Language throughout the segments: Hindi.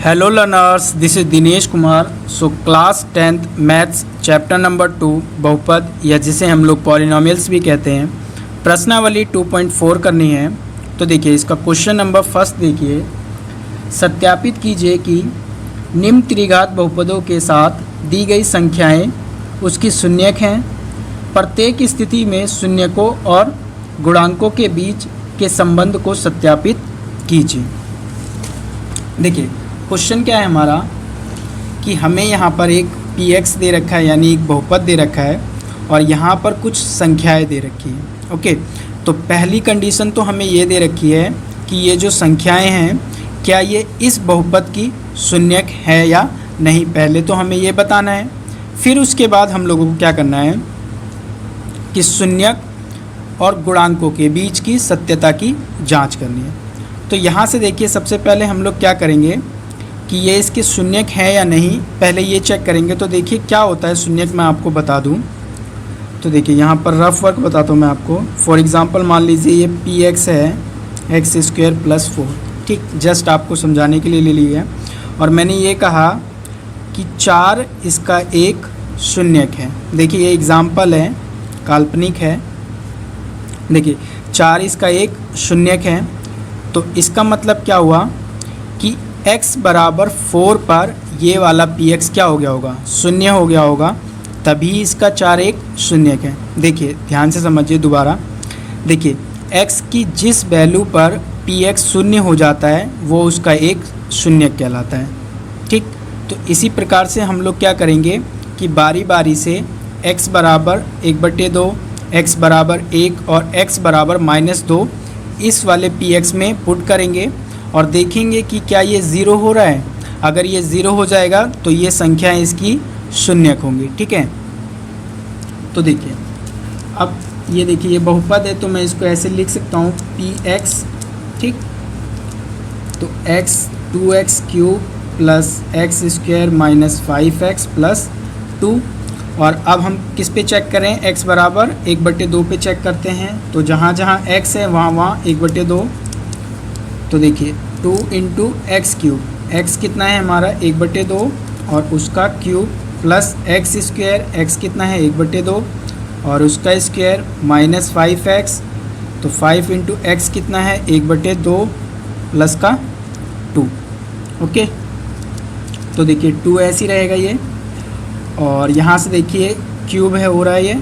Hello learners, this is Dinesh Kumar. So class 10th maths chapter number 2 बहुपद या जिसे हम लोग पॉलिनोमियल्स भी कहते हैं, प्रश्नावली 2.4 करनी है। तो देखिए इसका क्वेश्चन नंबर फर्स्ट देखिए, सत्यापित कीजिए कि निम्न त्रिघात बहुपदों के साथ दी गई संख्याएं उसकी शून्यक हैं। प्रत्येक स्थिति में शून्यकों और गुणांकों के बीच के संबंध को सत्यापित कीजिए। देखिए क्वेश्चन क्या है हमारा कि हमें यहाँ पर एक px दे रखा है, यानी एक बहुपद दे रखा है और यहाँ पर कुछ संख्याएं दे रखी हैं। ओके, तो पहली कंडीशन तो हमें ये दे रखी है कि ये जो संख्याएं हैं क्या ये इस बहुपद की शून्यक है या नहीं, पहले तो हमें ये बताना है। फिर उसके बाद हम लोगों को क्या करना है कि शून्यक और गुणांकों के बीच की सत्यता की जाँच करनी है। तो यहाँ से देखिए सबसे पहले हम लोग क्या करेंगे कि ये इसके शून्यक है या नहीं, पहले ये चेक करेंगे। तो देखिए क्या होता है शून्यक, मैं आपको बता दूं। तो देखिए यहाँ पर रफ वर्क बताता हूँ मैं आपको। फॉर एग्जांपल मान लीजिए ये px है x² + 4, ठीक, जस्ट आपको समझाने के लिए ले लिया। और मैंने ये कहा कि 4 इसका एक शून्यक है। देखिए ये एग्ज़ाम्पल है, काल्पनिक है। देखिए 4 इसका एक शून्यक है, तो इसका मतलब क्या हुआ कि x बराबर 4 पर ये वाला px क्या हो गया होगा, शून्य हो गया होगा, तभी इसका 4 एक शून्यक है। देखिए ध्यान से समझिए दोबारा। देखिए x की जिस वैल्यू पर px शून्य हो जाता है वो उसका एक शून्यक कहलाता है, ठीक। तो इसी प्रकार से हम लोग क्या करेंगे कि बारी बारी से x बराबर 1/2, x बराबर 1 और x बराबर -2 इस वाले px में पुट करेंगे और देखेंगे कि क्या ये ज़ीरो हो रहा है। अगर ये ज़ीरो हो जाएगा तो ये संख्या इसकी शून्यक होंगी, ठीक है। तो देखिए अब ये देखिए ये बहुपद है, तो मैं इसको ऐसे लिख सकता हूँ px, ठीक। तो x 2x³ + x² - 5x + 2। और अब हम किस पे चेक करें, x बराबर 1/2 पे चेक करते हैं। तो जहाँ जहाँ x है वहाँ 1/2। तो देखिए 2 × x³ x कितना है हमारा 1/2 और उसका क्यूब प्लस x² x कितना है 1/2 और उसका स्क्वायर -5x। तो 5 × x कितना है 1/2 प्लस का 2। ओके, तो देखिए 2 ऐसे ही रहेगा ये। और यहाँ से देखिए क्यूब है हो रहा है ये,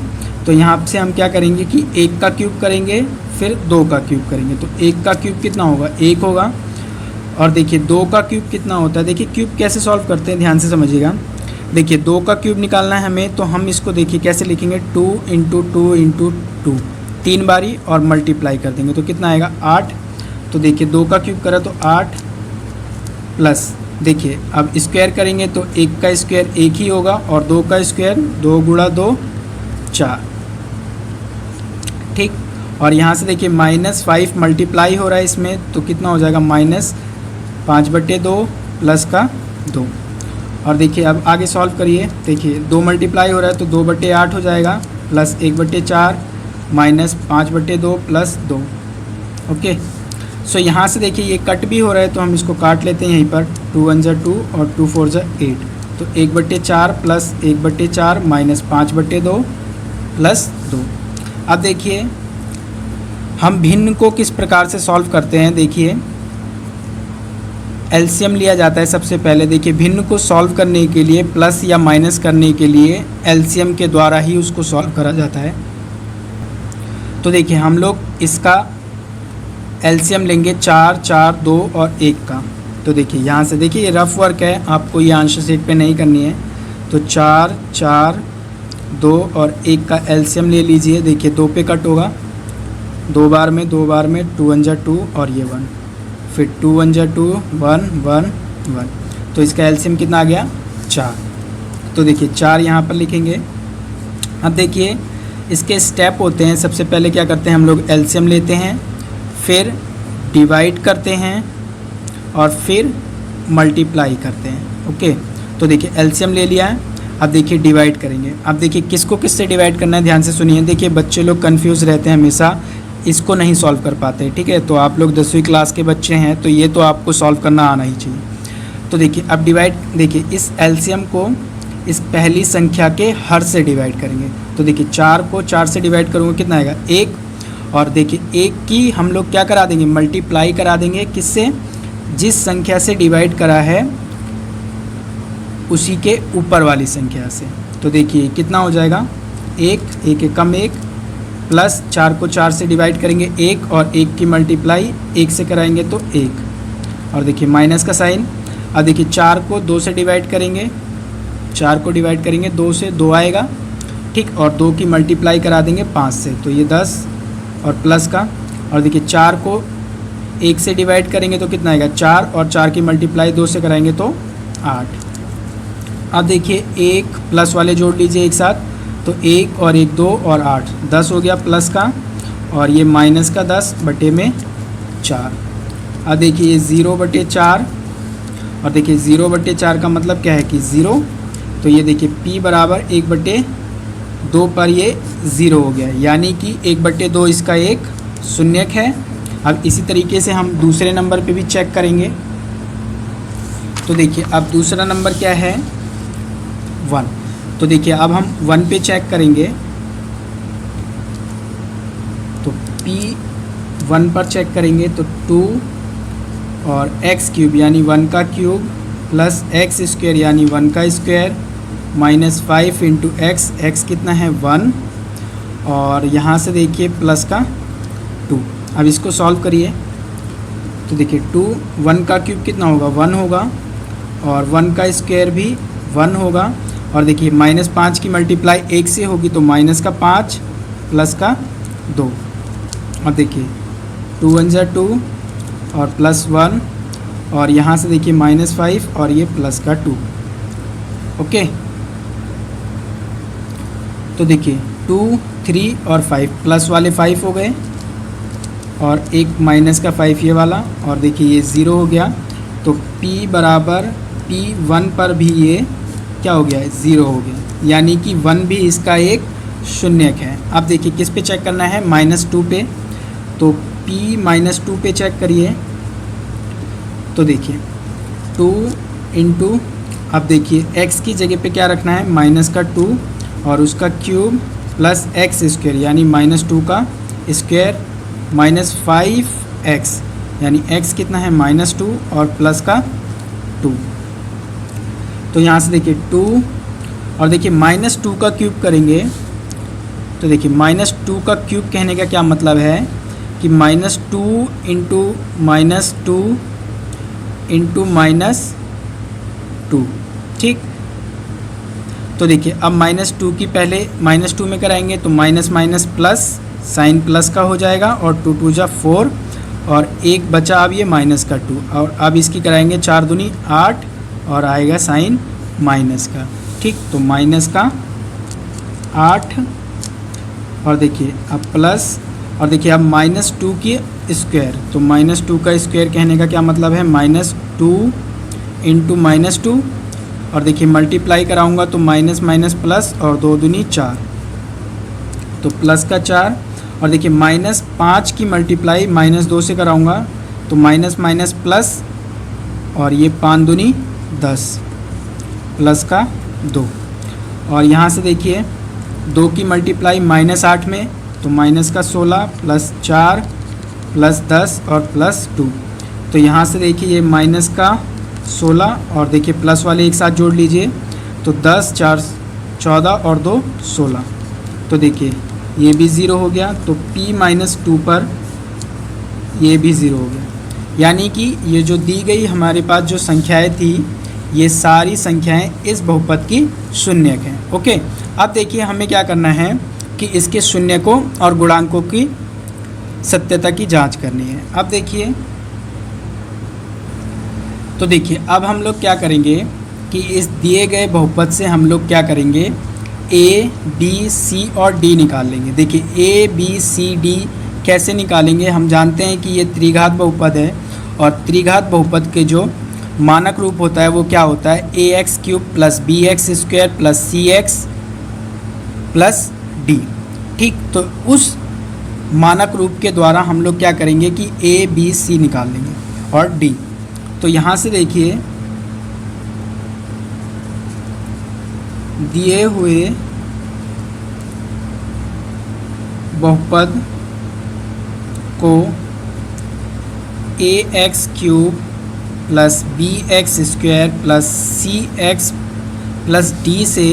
तो यहाँ से हम क्या करेंगे कि 1 का क्यूब करेंगे, फिर 2 का क्यूब करेंगे। तो 1 का क्यूब कितना होगा 1 होगा। और देखिए 2 का क्यूब कितना होता है, देखिए क्यूब कैसे सॉल्व करते हैं ध्यान से समझिएगा। देखिए 2 का क्यूब निकालना है हमें, तो हम इसको देखिए कैसे लिखेंगे 2 × 2 × 2, 3 बारी और मल्टीप्लाई कर देंगे तो कितना आएगा 8। तो देखिए 2 का क्यूब करा तो 8 प्लस, देखिए अब स्क्वायर करेंगे तो 1 का स्क्वायर 1 ही होगा और 2 का स्क्वायर 2 × 2 4, ठीक। और यहाँ से देखिए -5 मल्टीप्लाई हो रहा है इसमें, तो कितना हो जाएगा -5/2 प्लस का 2। और देखिए अब आगे सॉल्व करिए। देखिए 2 मल्टीप्लाई हो रहा है तो 2/8 हो जाएगा प्लस 1/4 -5/2 प्लस 2। ओके, सो यहाँ से देखिए ये कट भी हो रहा है तो हम इसको काट लेते हैं यहीं पर। 2 × 1 = 2 और 2 × 4 = 8। तो 1/4 प्लस 1/4 -5/2 प्लस 2। अब देखिए हम भिन्न को किस प्रकार से सॉल्व करते हैं। देखिए एलसीएम लिया जाता है सबसे पहले। देखिए भिन्न को सॉल्व करने के लिए प्लस या माइनस करने के लिए एलसीएम के द्वारा ही उसको सॉल्व करा जाता है। तो देखिए हम लोग इसका एलसीएम लेंगे 4, 4, 2 और 1 का। तो देखिए यहाँ से देखिए ये रफ वर्क है, आपको ये आंसर शीट पे नहीं करनी है। तो 4, 4, 2 और 1 का एलसीएम ले लीजिए। देखिए 2 पे कट होगा, 2 बार में 2 बार में 2 × 1 = 2 और ये 1, फिर 2 × 1 = 2 1 1 1। तो इसका एलसीएम कितना आ गया 4। तो देखिए 4 यहाँ पर लिखेंगे। अब देखिए इसके स्टेप होते हैं। सबसे पहले क्या करते हैं हम लोग एलसीएम लेते हैं, फिर डिवाइड करते हैं और फिर मल्टीप्लाई करते हैं। ओके, तो देखिए एलसीएम ले लिया है, अब देखिए डिवाइड करेंगे। अब देखिए किसको किससे डिवाइड करना है ध्यान से सुनिए। देखिए बच्चे लोग कंफ्यूज रहते हैं हमेशा, इसको नहीं सॉल्व कर पाते, ठीक है। तो आप लोग 10वीं क्लास के बच्चे हैं तो ये तो आपको सॉल्व करना आना ही चाहिए। तो देखिए अब डिवाइड, देखिए इस एलसीएम को इस पहली संख्या के हर से डिवाइड करेंगे। तो देखिए 4 को 4 से डिवाइड करूँगा, कितना आएगा 1। और देखिए 1 की हम लोग क्या करा देंगे, मल्टीप्लाई करा देंगे किससे, जिस संख्या से डिवाइड करा है उसी के ऊपर वाली संख्या से। तो देखिए कितना हो जाएगा 1, 1 एकम 1, प्लस 4 को 4 से डिवाइड करेंगे 1, और 1 की मल्टीप्लाई 1 से कराएंगे तो 1, और देखिए माइनस का साइन। अब देखिए 4 को 2 से डिवाइड करेंगे, 4 को डिवाइड करेंगे 2 से, 2 आएगा, ठीक, और 2 की मल्टीप्लाई करा देंगे 5 से, तो ये 10 और प्लस का। और देखिए 4 को 1 से डिवाइड करेंगे तो कितना आएगा 4, और 4 की मल्टीप्लाई 2 से कराएंगे तो 8। अब देखिए 1 प्लस वाले जोड़ लीजिए एक साथ, तो 1 और 1 2 और 8, 10 हो गया प्लस का, और ये माइनस का 10 बटे में 4। अब देखिए ये 0/4, और देखिए 0/4 का मतलब क्या है कि 0, तो ये देखिए p बराबर 1/2 पर ये 0 हो गया, यानी कि 1/2 इसका एक शून्यक है। अब इसी तरीके से हम दूसरे नंबर पे भी चेक करेंगे। तो देखिए अब दूसरा नंबर क्या है 1। तो देखिए अब हम 1 पे चेक करेंगे, तो p 1 पर चेक करेंगे तो 2 और x क्यूब यानी 1 का क्यूब प्लस x स्क्वायर यानी 1 का square minus 5 into x, x कितना है 1, और यहाँ से देखिए प्लस का 2। अब इसको सॉल्व करिए, तो देखिए 2, 1 का क्यूब कितना होगा 1 होगा, और 1 का स्क्वायर भी 1 होगा, और देखिए -5 की मल्टीप्लाई 1 से होगी तो माइनस का 5 प्लस का 2। अब देखिए 2 1 जा 2 और प्लस 1, और यहाँ से देखिए -5 और ये प्लस का 2। ओके, तो देखिए 2 3 और 5, प्लस वाले 5 हो गए, और एक माइनस का 5 ये वाला, और देखिए ये 0 हो गया। तो p बराबर p1 पर भी ये क्या हो गया 0 हो गया, यानी कि 1 भी इसका एक शून्यक है। अब देखिए किस पे चेक करना है, -2 पे, तो p -2 पे चेक करिए। तो देखिए 2 इंटू, अब देखिए x की जगह पे क्या रखना है -2 और उसका क्यूब प्लस एक्स स्क्वायर यानी -2 का स्क्वायर माइनस 5x यानी x कितना है -2 और प्लस का 2। तो यहाँ से देखिए 2 और देखिए -2 का क्यूब करेंगे, तो देखिए -2 का क्यूब कहने का क्या मतलब है कि -2 इंटू -2 इंटू -2, ठीक। तो देखिए अब -2 की पहले -2 में कराएंगे तो minus minus plus, sign plus का हो जाएगा, और 2 2 जा 4 और एक बचा अब ये माइनस का 2, और अब इसकी कराएंगे 4 दूनी 8 और आएगा साइन माइनस का, ठीक। तो माइनस का 8 और देखिए अब प्लस, और देखिए अब -2 की स्क्वायर, तो -2 का स्क्वायर कहने का क्या मतलब है -2 इंटू -2, और देखिए मल्टीप्लाई कराऊंगा तो माइनस माइनस प्लस और 2 दूनी 4, तो प्लस का 4, और देखिए -5 की मल्टीप्लाई -2 से कराऊंगा तो माइनस माइनस प्लस, और ये 5 दूनी 10 प्लस का 2, और यहाँ से देखिए 2 की मल्टीप्लाई -8 में तो माइनस का 16 प्लस 4 प्लस 10 और प्लस 2, तो यहाँ से देखिए ये माइनस का 16 और देखिए प्लस वाले एक साथ जोड़ लीजिए तो 10 4 14 और 2 16, तो देखिए ये भी 0 हो गया। तो p -2 पर ये भी 0 हो गया, यानी कि ये जो दी गई हमारे पास जो संख्याएं थी ये सारी संख्याएं इस बहुपद की शून्यक हैं। ओके, अब देखिए हमें क्या करना है कि इसके शून्यकों और गुणांकों की सत्यता की जांच करनी है। अब देखिए, तो देखिए अब हम लोग क्या करेंगे कि इस दिए गए बहुपद से हम लोग क्या करेंगे a, b, c और d निकाल लेंगे। देखिए a, b, c, d कैसे निकालेंगे, हम जानते हैं कि ये त्रिघात बहुपद है, और त्रिघात बहुपद के जो मानक रूप होता है वो क्या होता है ax³ plus bx² plus cx plus d, ठीक। तो उस मानक रूप के द्वारा हम लोग क्या करेंगे कि a, b, c निकाल लेंगे और d। तो यहाँ से देखिए दिए हुए बहुपद को ax³ plus bx² plus cx plus d से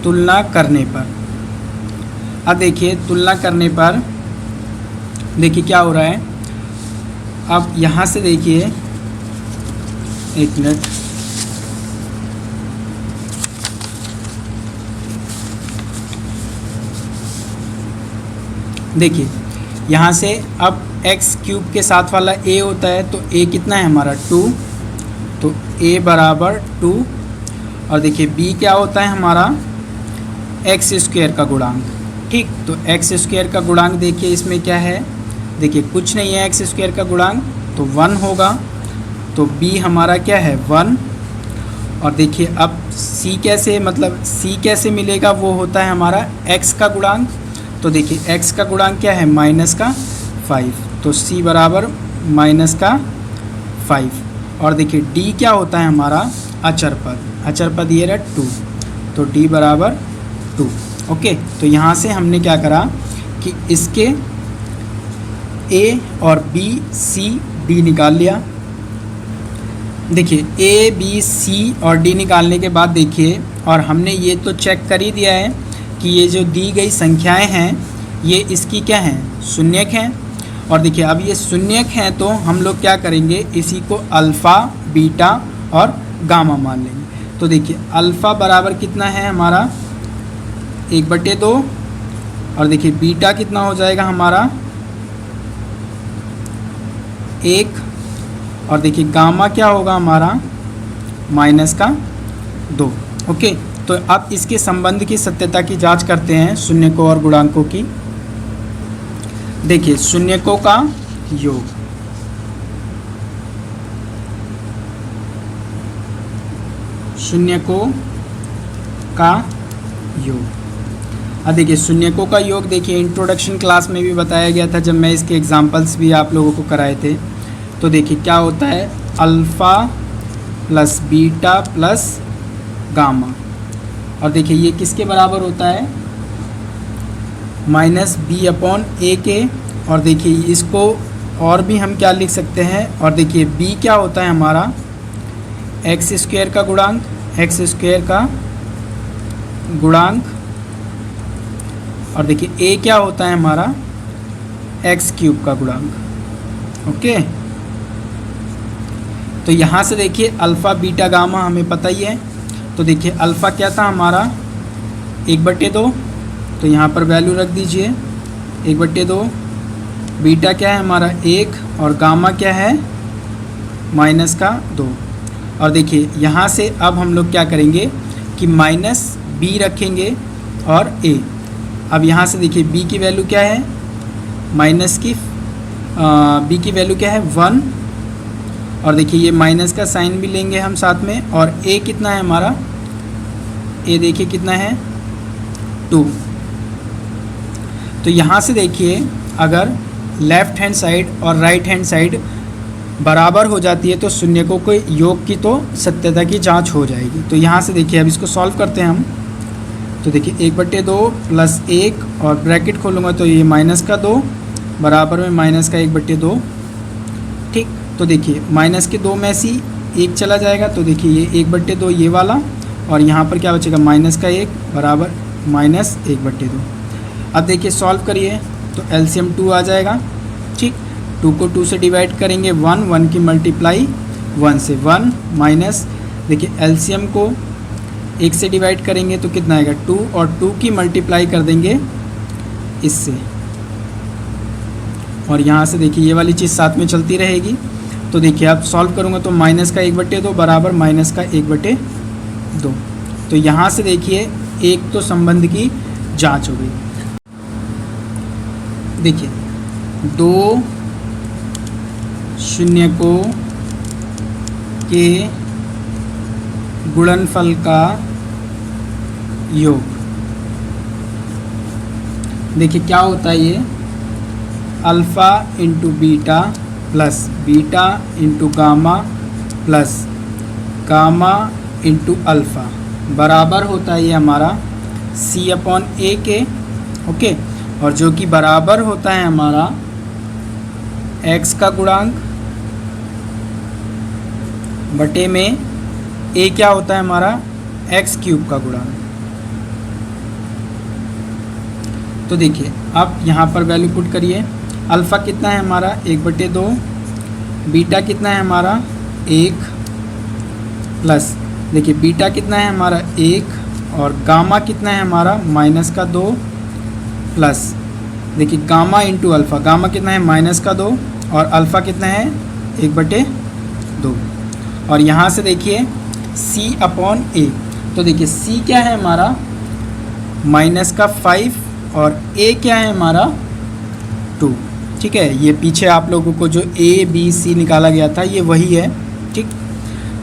तुलना करने पर, अब देखिए तुलना करने पर देखिए क्या हो रहा है। अब यहाँ से देखिए, एक मिनट, देखिए यहाँ से अब x³ के साथ वाला a होता है, तो a कितना है हमारा 2, तो a बराबर 2। और देखिए b क्या होता है हमारा x² का गुणांक, ठीक। तो x² का गुणांक देखिए इसमें क्या है, देखिए कुछ नहीं है x² का गुणांक, तो 1 होगा। तो b हमारा क्या है 1। और देखिए अब c कैसे, मतलब c कैसे मिलेगा, वो होता है हमारा x का गुणांक। तो देखिए x का गुणांक क्या है -5, तो c बराबर -5। और देखिए d क्या होता है हमारा अचर पद, अचर पद ये रहा 2, तो d बराबर 2। ओके, तो यहाँ से हमने क्या करा कि इसके a और b c d निकाल लिया। देखिए a b c और d निकालने के बाद देखिए, और हमने ये तो चेक कर ही दिया है कि ये जो दी गई संख्याएं हैं ये इसकी क्या हैं, शून्यक हैं। और देखिए अब ये शून्यक हैं, तो हम लोग क्या करेंगे, इसी को अल्फ़ा, बीटा और गामा मान लेंगे। तो देखिए अल्फ़ा बराबर कितना है हमारा 1/2, और देखिए बीटा कितना हो जाएगा हमारा 1, और देखिए गामा क्या होगा हमारा -2। ओके, तो अब इसके संबंध की सत्यता की जांच करते हैं शून्यकों और गुणांकों की। देखिए शून्यकों का योग, शून्यकों का योग। अब देखिए शून्यकों का योग, देखिए इंट्रोडक्शन क्लास में भी बताया गया था जब मैं इसके एग्जांपल्स भी आप लोगों को कराए थे। तो देखिए क्या होता है, alpha plus beta plus gamma, और देखिए ये किसके बराबर होता है -b/a के। और देखिए इसको और भी हम क्या लिख सकते हैं, और देखिए b क्या होता है हमारा x² का गुणांक, x² का गुणांक, और देखिए a क्या होता है हमारा x³ का गुणांक। ओके, तो यहाँ से देखिए अल्फ़ा बीटा गामा हमें पता ही है। तो देखिए अल्फ़ा क्या था हमारा 1/2, तो यहाँ पर वैल्यू रख दीजिए 1/2। बीटा क्या है हमारा 1, और गामा क्या है -2। और देखिए यहाँ से अब हम लोग क्या करेंगे कि -b रखेंगे और a। अब यहाँ से देखिए b की वैल्यू क्या है, b की वैल्यू क्या है 1, और देखिए ये माइनस का साइन भी लेंगे हम साथ में। और a कितना है हमारा, a देखिए कितना है 2। तो यहाँ से देखिए अगर लेफ़्ट हैंड साइड और राइट हैंड साइड बराबर हो जाती है तो शून्यकों के योग की तो सत्यता की जांच हो जाएगी। तो यहाँ से देखिए अब इसको सॉल्व करते हैं हम। तो देखिए 1/2 प्लस 1, और ब्रैकेट खोलूँगा तो ये -2 बराबर में -1/2, ठीक। तो देखिए -2 में से 1 चला जाएगा, तो देखिए ये 1/2 ये वाला, और यहाँ पर क्या बचेगा -1 बराबर -1/2। अब देखिए सॉल्व करिए तो एलसीएम 2 आ जाएगा, ठीक। 2 को 2 से डिवाइड करेंगे 1 की मल्टीप्लाई 1 से 1 माइनस, देखिए एलसीएम को 1 से डिवाइड करेंगे तो कितना आएगा 2, और 2 की मल्टीप्लाई कर देंगे इससे, और यहाँ से देखिए ये वाली चीज़ साथ में चलती रहेगी। तो देखिए अब सॉल्व करूँगा तो -1/2 बराबर -1/2। तो यहाँ से देखिए एक तो संबंध की जांच हो गई। देखिए 2 शून्यकों के गुणनफल का योग, देखिए क्या होता है ये alpha into beta plus beta into gamma plus gamma into alpha बराबर होता है ये हमारा c अपॉन ए के, ओके। और जो कि बराबर होता है हमारा x का गुणांक बटे में a क्या होता है हमारा x क्यूब का गुणांक। तो देखिए अब यहाँ पर वैल्यू पुट करिए। अल्फ़ा कितना है हमारा 1/2, बीटा कितना है हमारा 1 प्लस देखिए बीटा कितना है हमारा 1 और गामा कितना है हमारा -2 प्लस देखिए गामा इंटू अल्फ़ा, गामा कितना है -2 और अल्फ़ा कितना है 1/2। और यहाँ से देखिए c अपॉन ए, तो देखिए c क्या है हमारा -5 और a क्या है हमारा 2, ठीक है। ये पीछे आप लोगों को जो a b c निकाला गया था ये वही है, ठीक।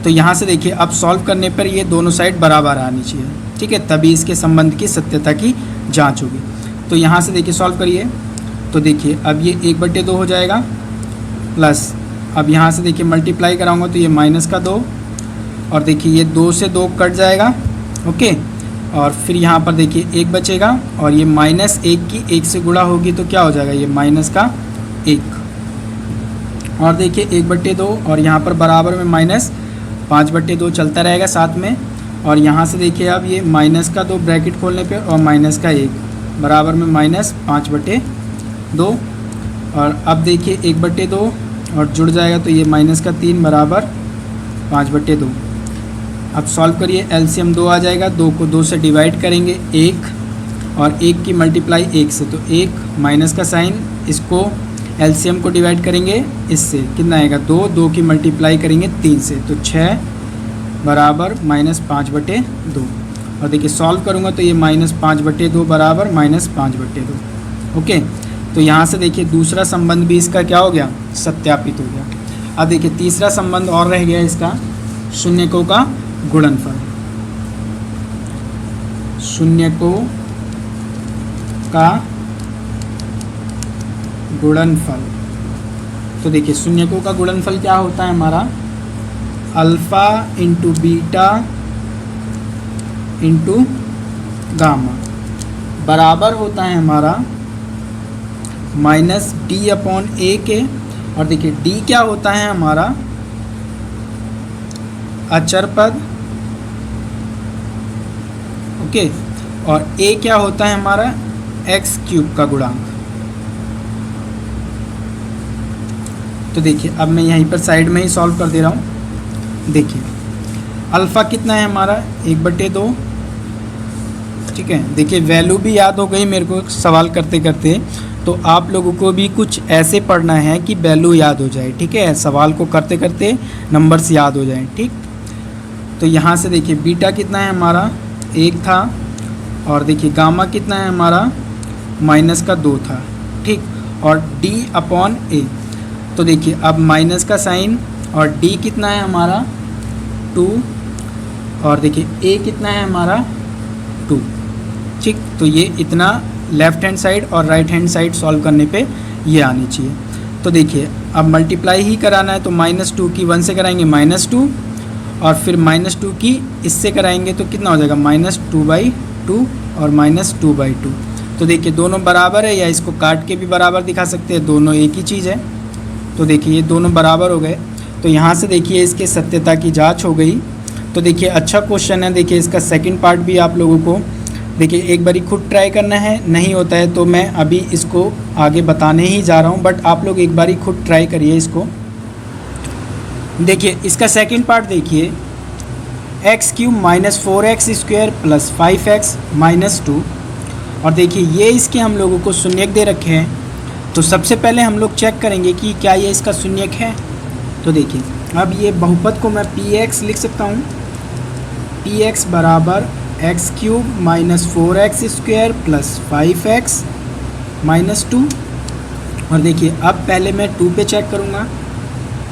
तो यहाँ से देखिए अब सॉल्व करने पर ये दोनों साइड बराबर आनी चाहिए, ठीक है, तभी इसके संबंध की सत्यता की जांच होगी। तो यहाँ से देखिए सॉल्व करिए, तो देखिए अब ये 1/2 हो जाएगा प्लस अब यहाँ से देखिए मल्टीप्लाई कराऊंगा तो ये -2 और देखिए ये 2 से 2 कट जाएगा, ओके। और फिर यहाँ पर देखिए 1 बचेगा और ये -1 की 1 से गुणा होगी तो क्या हो जाएगा ये -1 और देखिए 1/2 और यहाँ पर बराबर में -5/2 चलता रहेगा साथ में। और यहाँ से देखिए अब ये -2 ब्रैकेट खोलने पे और -1 बराबर में -5/2 और अब देखिए 1/2 और जुड़ जाएगा तो ये -3 बराबर 5/2। अब सॉल्व करिए, एलसीएम 2 आ जाएगा, 2 को 2 से डिवाइड करेंगे 1 और 1 की मल्टीप्लाई 1 से, तो 1 माइनस का साइन, इसको एलसीएम को डिवाइड करेंगे इससे कितना आएगा 2, 2 की मल्टीप्लाई करेंगे 3 से, तो 6 बराबर -5/2। और देखिए सॉल्व करूँगा तो ये -5/2 बराबर -5/2, ओके। तो यहाँ से देखिए दूसरा संबंध भी इसका क्या हो गया सत्यापित हो गया। अब देखिए तीसरा संबंध और रह गया इसका, शून्यकों का गुणनफल। शून्यकों का गुणनफल, तो देखिए शून्यकों का गुणनफल क्या होता है हमारा alpha into beta into gamma बराबर होता है हमारा -d/a के। और देखिए d क्या होता है हमारा अचर पद, ओके। और a क्या होता है हमारा x क्यूब का गुणांक। तो देखिए अब मैं यहीं पर साइड में ही सॉल्व कर दे रहा हूँ। देखिए अल्फ़ा कितना है हमारा 1/2, ठीक है। देखिए वैल्यू भी याद हो गई मेरे को सवाल करते करते, तो आप लोगों को भी कुछ ऐसे पढ़ना है कि वैल्यू याद हो जाए, ठीक है, सवाल को करते करते नंबर्स याद हो जाएं, ठीक। तो यहाँ से देखिए बीटा कितना है हमारा 1 था और देखिए गामा कितना है हमारा -2 था, ठीक। और d/a, तो देखिए अब माइनस का साइन और d कितना है हमारा 2 और देखिए a कितना है हमारा 2, ठीक। तो ये इतना लेफ़्ट हैंड साइड और राइट हैंड साइड सॉल्व करने पे ये आनी चाहिए। तो देखिए अब मल्टीप्लाई ही कराना है तो -2 की 1 से कराएंगे -2 और फिर -2 की इससे कराएंगे तो कितना हो जाएगा -2/2 और -2/2। तो देखिए दोनों बराबर है, या इसको काट के भी बराबर दिखा सकते हैं, दोनों एक ही चीज़ है। तो देखिए ये दोनों बराबर हो गए, तो यहाँ से देखिए इसके सत्यता की जाँच हो गई। तो देखिए अच्छा क्वेश्चन है, देखिए इसका सेकेंड पार्ट भी आप लोगों को देखिए एक बारी खुद ट्राई करना है, नहीं होता है तो मैं अभी इसको आगे बताने ही जा रहा हूँ, बट आप लोग एक बारी खुद ट्राई करिए इसको। देखिए इसका सेकंड पार्ट देखिए, x³ -4x² + 5x -2, और देखिए ये इसके हम लोगों को शून्यक दे रखे हैं। तो सबसे पहले हम लोग चेक करेंगे कि क्या ये इसका शून्यक है। तो देखिए अब ये बहुपद को मैं px लिख सकता हूँ, px बराबर x³ -4x² + 5x -2। और देखिए अब पहले मैं 2 पे चेक करूँगा,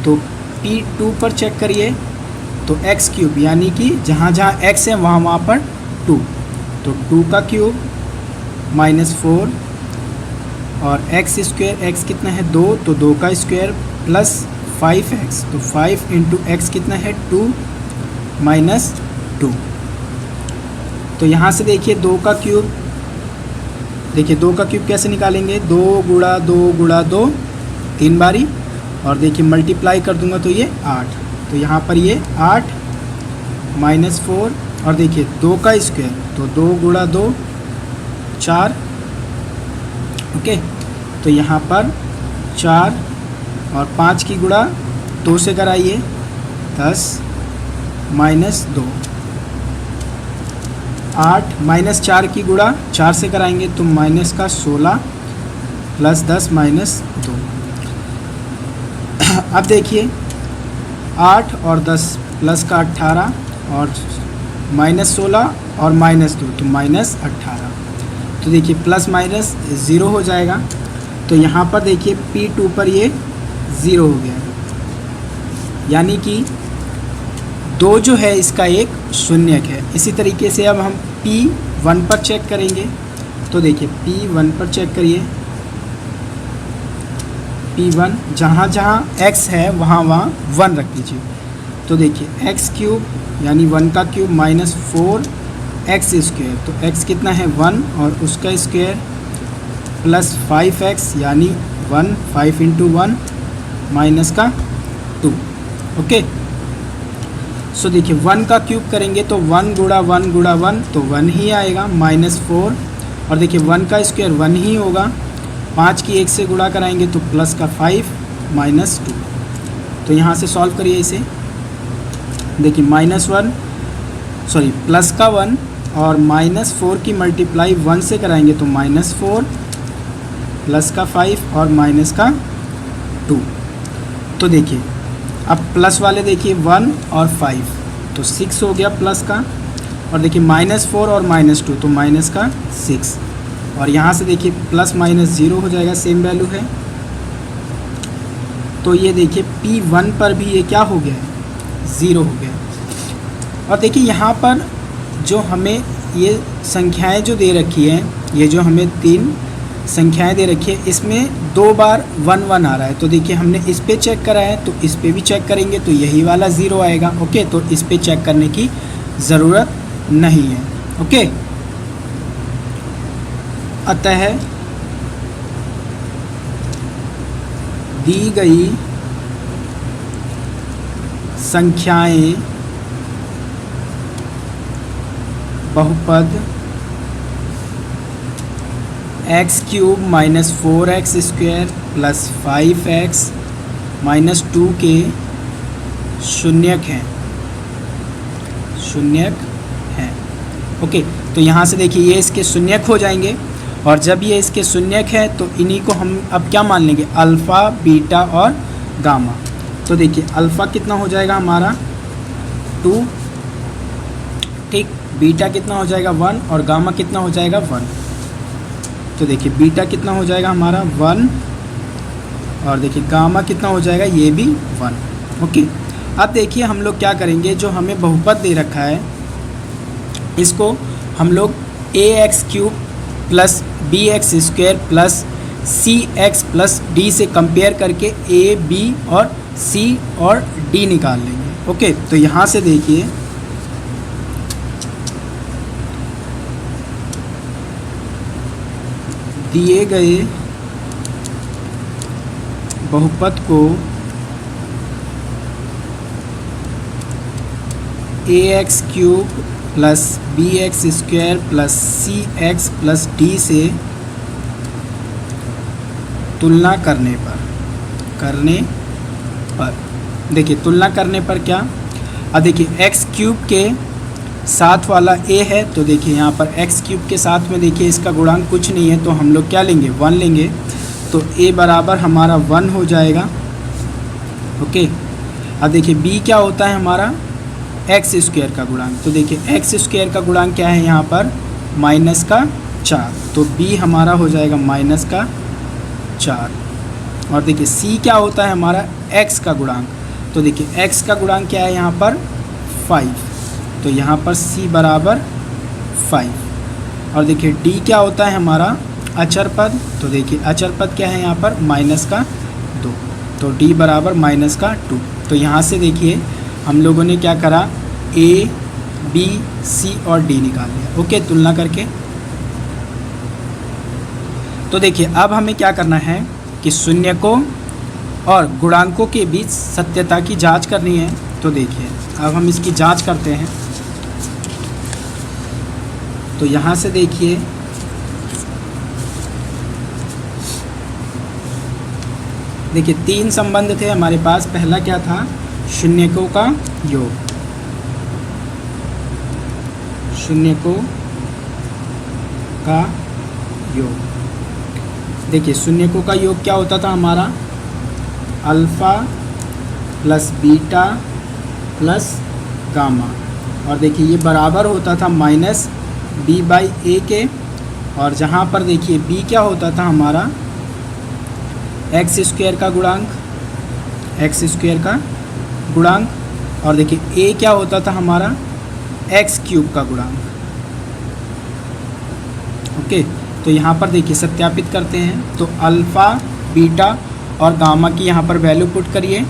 तो p2 पर चेक करिए, तो x³ यानी कि जहाँ जहाँ x है वहाँ वहाँ पर 2, तो 2 का क्यूब -4 और x² x कितना है 2, तो 2 का स्क्वायर प्लस 5x, तो 5 × x कितना है 2 - 2। तो यहाँ से देखिए 2 का क्यूब, देखिए 2 का क्यूब कैसे निकालेंगे, 2 गुणा 2 गुणा 2 3 बारी, और देखिए मल्टीप्लाई कर दूंगा तो ये 8। तो यहाँ पर ये 8 माइनस 4, और देखिए 2 का स्क्वायर तो 2 गुणा 2 4। ओके, तो यहाँ पर 4 और 5 की गुणा 2 से कराइए 10 माइनस 2, 8 माइनस 4 की गुणा 4 से कराएंगे तो माइनस का 16 प्लस 10 माइनस 2। अब देखिए 8 और 10 प्लस का 18 और माइनस 16 और माइनस 2 तो माइनस 18। तो देखिए प्लस माइनस 0 हो जाएगा। तो यहाँ पर देखिए P2 पर ये 0 हो गया, यानी कि 2 जो है इसका एक शून्यक है। इसी तरीके से अब हम P1 पर चेक करेंगे। तो देखिए P1 पर चेक करिए, P1 जहाँ जहाँ x है वहाँ वहाँ 1 रख दीजिए। तो देखिए x क्यूब यानी 1 का क्यूब माइनस 4x स्क्वायर, तो x कितना है 1 और उसका स्क्वायर प्लस 5x यानी 1, 5 इंटू 1 माइनस का 2। ओके, सो देखिए 1 का क्यूब करेंगे तो 1 गुणा 1 गुणा 1 तो 1 ही आएगा माइनस 4, और देखिए 1 का स्क्वायर 1 ही होगा, 5 की 1 से गुणा कराएंगे तो प्लस का 5 माइनस 2। तो यहाँ से सॉल्व करिए इसे, देखिए प्लस का 1 और माइनस 4 की मल्टीप्लाई 1 से कराएंगे तो माइनस 4 प्लस का 5 और माइनस का 2। तो देखिए अब प्लस वाले देखिए 1 और 5 तो 6 हो गया प्लस का, और देखिए माइनस 4 और माइनस 2 तो माइनस का 6, और यहाँ से देखिए प्लस माइनस 0 हो जाएगा, सेम वैल्यू है। तो ये देखिए P1 पर भी ये क्या हो गया है, 0 हो गया। और देखिए यहाँ पर जो हमें ये संख्याएं जो दे रखी हैं, ये जो हमें 3 संख्याएं दे रखी है, इसमें 2 बार 1 1 आ रहा है। तो देखिए हमने इस पे चेक करा है तो इस पे भी चेक करेंगे तो यही वाला 0 आएगा। ओके, तो इस पे चेक करने की ज़रूरत नहीं है। ओके, अतः दी गई संख्याएं बहुपद x cube minus 4x square plus 5x minus 2 के शून्यक हैं, ओके। तो यहाँ से देखिए ये इसके शून्यक हो जाएंगे, और जब ये इसके शून्यक है तो इन्हीं को हम अब क्या मान लेंगे, अल्फ़ा बीटा और गामा। तो देखिए अल्फ़ा कितना हो जाएगा हमारा 2, ठीक, बीटा कितना हो जाएगा 1 और गामा कितना हो जाएगा 1। तो देखिए बीटा कितना हो जाएगा हमारा 1 और देखिए गामा कितना हो जाएगा, ये भी 1। ओके, अब देखिए हम लोग क्या करेंगे, जो हमें बहुपद दे रखा है इसको हम लोग ax cube plus bx square plus cx plus d से कंपेयर करके a, b और c और d निकाल लेंगे। ओके, तो यहाँ से देखिए दिए गए बहुपद को ax cube plus bx square plus cx plus d से तुलना करने पर देखिए तुलना करने पर क्या, अब देखिए x क्यूब के साथ वाला a है, तो देखिए यहाँ पर x क्यूब के साथ में देखिए इसका गुणांक कुछ नहीं है, तो हम लोग क्या लेंगे 1 लेंगे, तो a बराबर हमारा 1 हो जाएगा। ओके, अब देखिए b क्या होता है हमारा एक्स स्क्वायर का गुणांक, तो देखिए एक्स स्क्वायर का गुणांक क्या है यहाँ पर माइनस का 4, तो b हमारा हो जाएगा माइनस का 4। और देखिए c क्या होता है हमारा x का गुणांक, तो देखिए x का गुणांक क्या है यहाँ पर 5, तो यहाँ पर c बराबर 5। और देखिए d क्या होता है हमारा अचर पद, तो देखिए अचर पद क्या है यहाँ पर माइनस का 2, तो d बराबर माइनस का 2। तो यहाँ से देखिए हम लोगों ने क्या करा, a बी, सी और डी निकाल लिया। ओके, तुलना करके। तो देखिए अब हमें क्या करना है कि शून्यकों और गुणांकों के बीच सत्यता की जांच करनी है। तो देखिए अब हम इसकी जांच करते हैं। तो यहाँ से देखिए तीन संबंध थे हमारे पास। पहला क्या था? शून्यकों का योग, शून्यकों का योग। देखिए शून्यकों का योग क्या होता था हमारा? Alpha plus beta plus gamma. और देखिए ये बराबर होता था माइनस बी बाई ए के। और जहाँ पर देखिए बी क्या होता था हमारा? एक्स स्क्वायर का गुणांक, एक्स स्क्वायर का गुणांक। और देखिए ए क्या होता था हमारा? एक्स क्यूब का गुणांक। ओके, तो यहाँ पर देखिए सत्यापित करते हैं। तो अल्फ़ा, बीटा और गामा की यहाँ पर वैल्यू पुट करिए।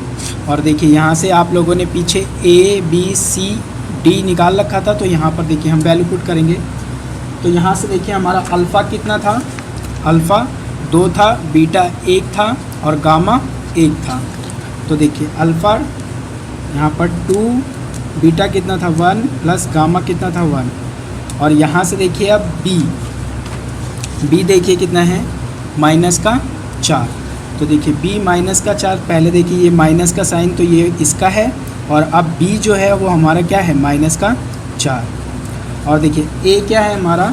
और देखिए यहाँ से आप लोगों ने पीछे ए, बी, सी, डी निकाल रखा था। तो यहाँ पर देखिए हम वैल्यू पुट करेंगे। तो यहाँ से देखिए हमारा अल्फ़ा कितना था? अल्फ़ा 2 था, बीटा 1 था और गामा 1 था। तो देखिए अल्फ़ा यहाँ पर 2, बीटा कितना था 1 प्लस गामा कितना था 1। और यहाँ से देखिए अब बी देखिए कितना है? माइनस का 4। तो देखिए b माइनस का 4। पहले देखिए ये माइनस का साइन तो ये इसका है, और अब b जो है वो हमारा क्या है? माइनस का 4। और देखिए a क्या है हमारा?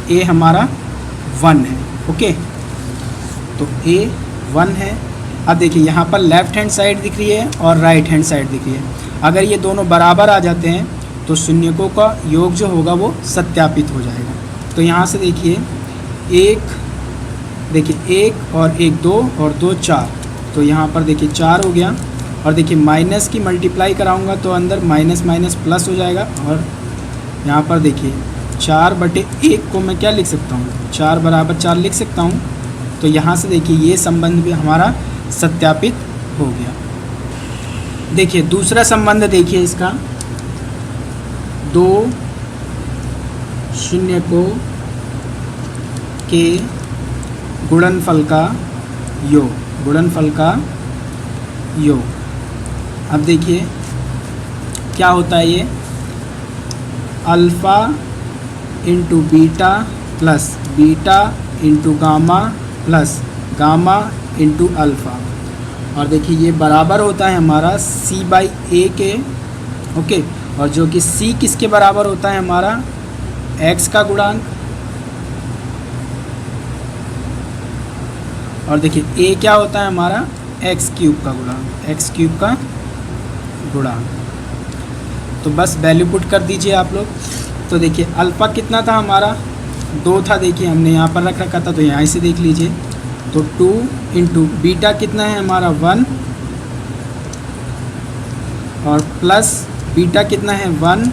a हमारा 1 है। ओके, तो a 1 है। अब देखिए यहाँ पर लेफ़्ट हैंड साइड दिख रही है और राइट हैंड साइड दिख रही है। अगर ये दोनों बराबर आ जाते हैं तो शून्यकों का योग जो होगा वो सत्यापित हो जाएगा। तो यहाँ से देखिए 1 और 1 2 और 2 4। तो यहाँ पर देखिए 4 हो गया। और देखिए माइनस की मल्टीप्लाई कराऊंगा तो अंदर माइनस माइनस प्लस हो जाएगा। और यहाँ पर देखिए 4/1 को मैं क्या लिख सकता हूँ? 4 बराबर 4 लिख सकता हूँ। तो यहाँ से देखिए ये संबंध भी हमारा सत्यापित हो गया। देखिए दूसरा संबंध देखिए इसका, 2 शून्यकों के गुणनफल का योग, गुणनफल का योग। अब देखिए क्या होता है ये? Alpha into beta plus beta into gamma plus gamma into alpha. और देखिए ये बराबर होता है हमारा c बाई ए के। ओके, और जो कि c किसके बराबर होता है हमारा? x का गुणांक। और देखिए a क्या होता है हमारा? एक्स क्यूब का गुणांक, एक्स क्यूब का गुणांक। तो बस वैल्यू पुट कर दीजिए आप लोग। तो देखिए अल्फ़ा कितना था हमारा? 2 था। देखिए हमने यहाँ पर रख रखा था तो यहाँ से देख लीजिए। तो 2 इंटू बीटा कितना है हमारा? 1 और प्लस बीटा कितना है? 1।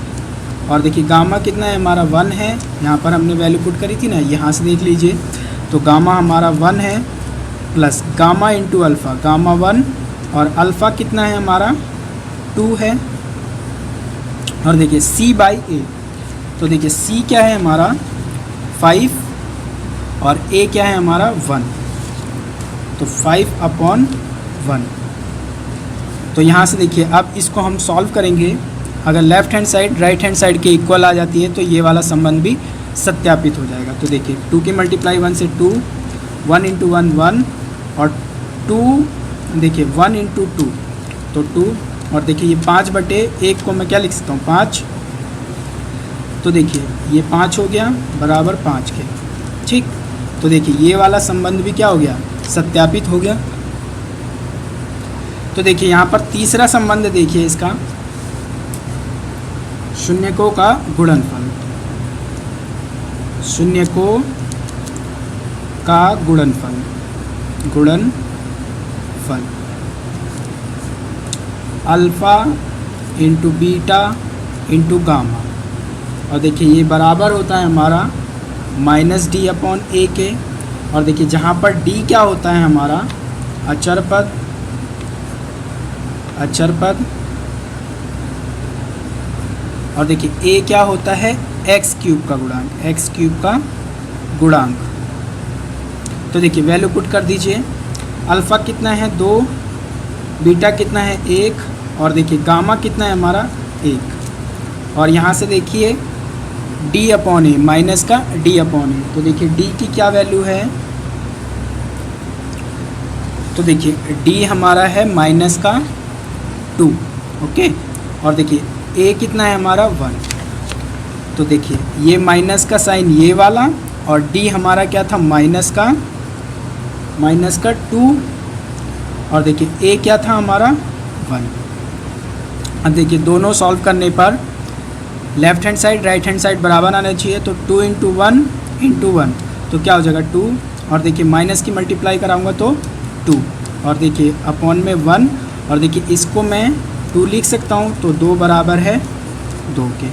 और देखिए गामा कितना है हमारा? 1 है। यहाँ पर हमने वैल्यू पुट करी थी ना, यहाँ से देख लीजिए। तो गामा हमारा 1 है plus gamma into alpha, gamma 1 और अल्फ़ा कितना है हमारा? 2 है। और देखिए c बाई ए। तो देखिए c क्या है हमारा? 5 और a क्या है हमारा? 1। तो 5/1। तो यहाँ से देखिए अब इसको हम सॉल्व करेंगे। अगर left hand side right hand side के इक्वल आ जाती है तो ये वाला संबंध भी सत्यापित हो जाएगा। तो देखिए 2 की मल्टीप्लाई 1 से 2, 1 इंटू 1 1 और 2 देखिए 1 इंटू 2 तो 2। और देखिए ये 5/1 को मैं क्या लिख सकता हूँ? 5। तो देखिए ये 5 हो गया बराबर 5 के। ठीक, तो देखिए ये वाला संबंध भी क्या हो गया? सत्यापित हो गया। तो देखिए यहाँ पर तीसरा संबंध देखिए इसका, शून्यकों का गुणनफल, शून्यकों का गुणनफल, गुणनफल alpha into beta into gamma. और देखिए ये बराबर होता है हमारा -d/a के। और देखिए जहाँ पर d क्या होता है हमारा? अचर पद, अचर पद और देखिए ए क्या होता है, एक्स क्यूब का गुणांक, एक्स क्यूब का गुणांक। तो देखिए वैल्यू पुट कर दीजिए, अल्फ़ा कितना है 2, बीटा कितना है 1, और देखिए गामा कितना है हमारा 1। और यहाँ से देखिए डी अपॉन ए, माइनस का डी अपॉन ए। तो देखिए डी की क्या वैल्यू है, तो देखिए डी हमारा है माइनस का 2, ओके। और देखिए ए कितना है हमारा 1। तो देखिए ये माइनस का साइन ये वाला, और डी हमारा क्या था माइनस का 2, और देखिए ए क्या था हमारा 1। अब देखिए दोनों सॉल्व करने पर left hand side right hand side बराबर आना चाहिए। तो 2 × 1 × 1 तो क्या हो जाएगा 2, और देखिए माइनस की मल्टीप्लाई कराऊंगा तो 2, और देखिए अपॉन में 1, और देखिए इसको मैं 2 लिख सकता हूँ, तो 2 बराबर है 2 के।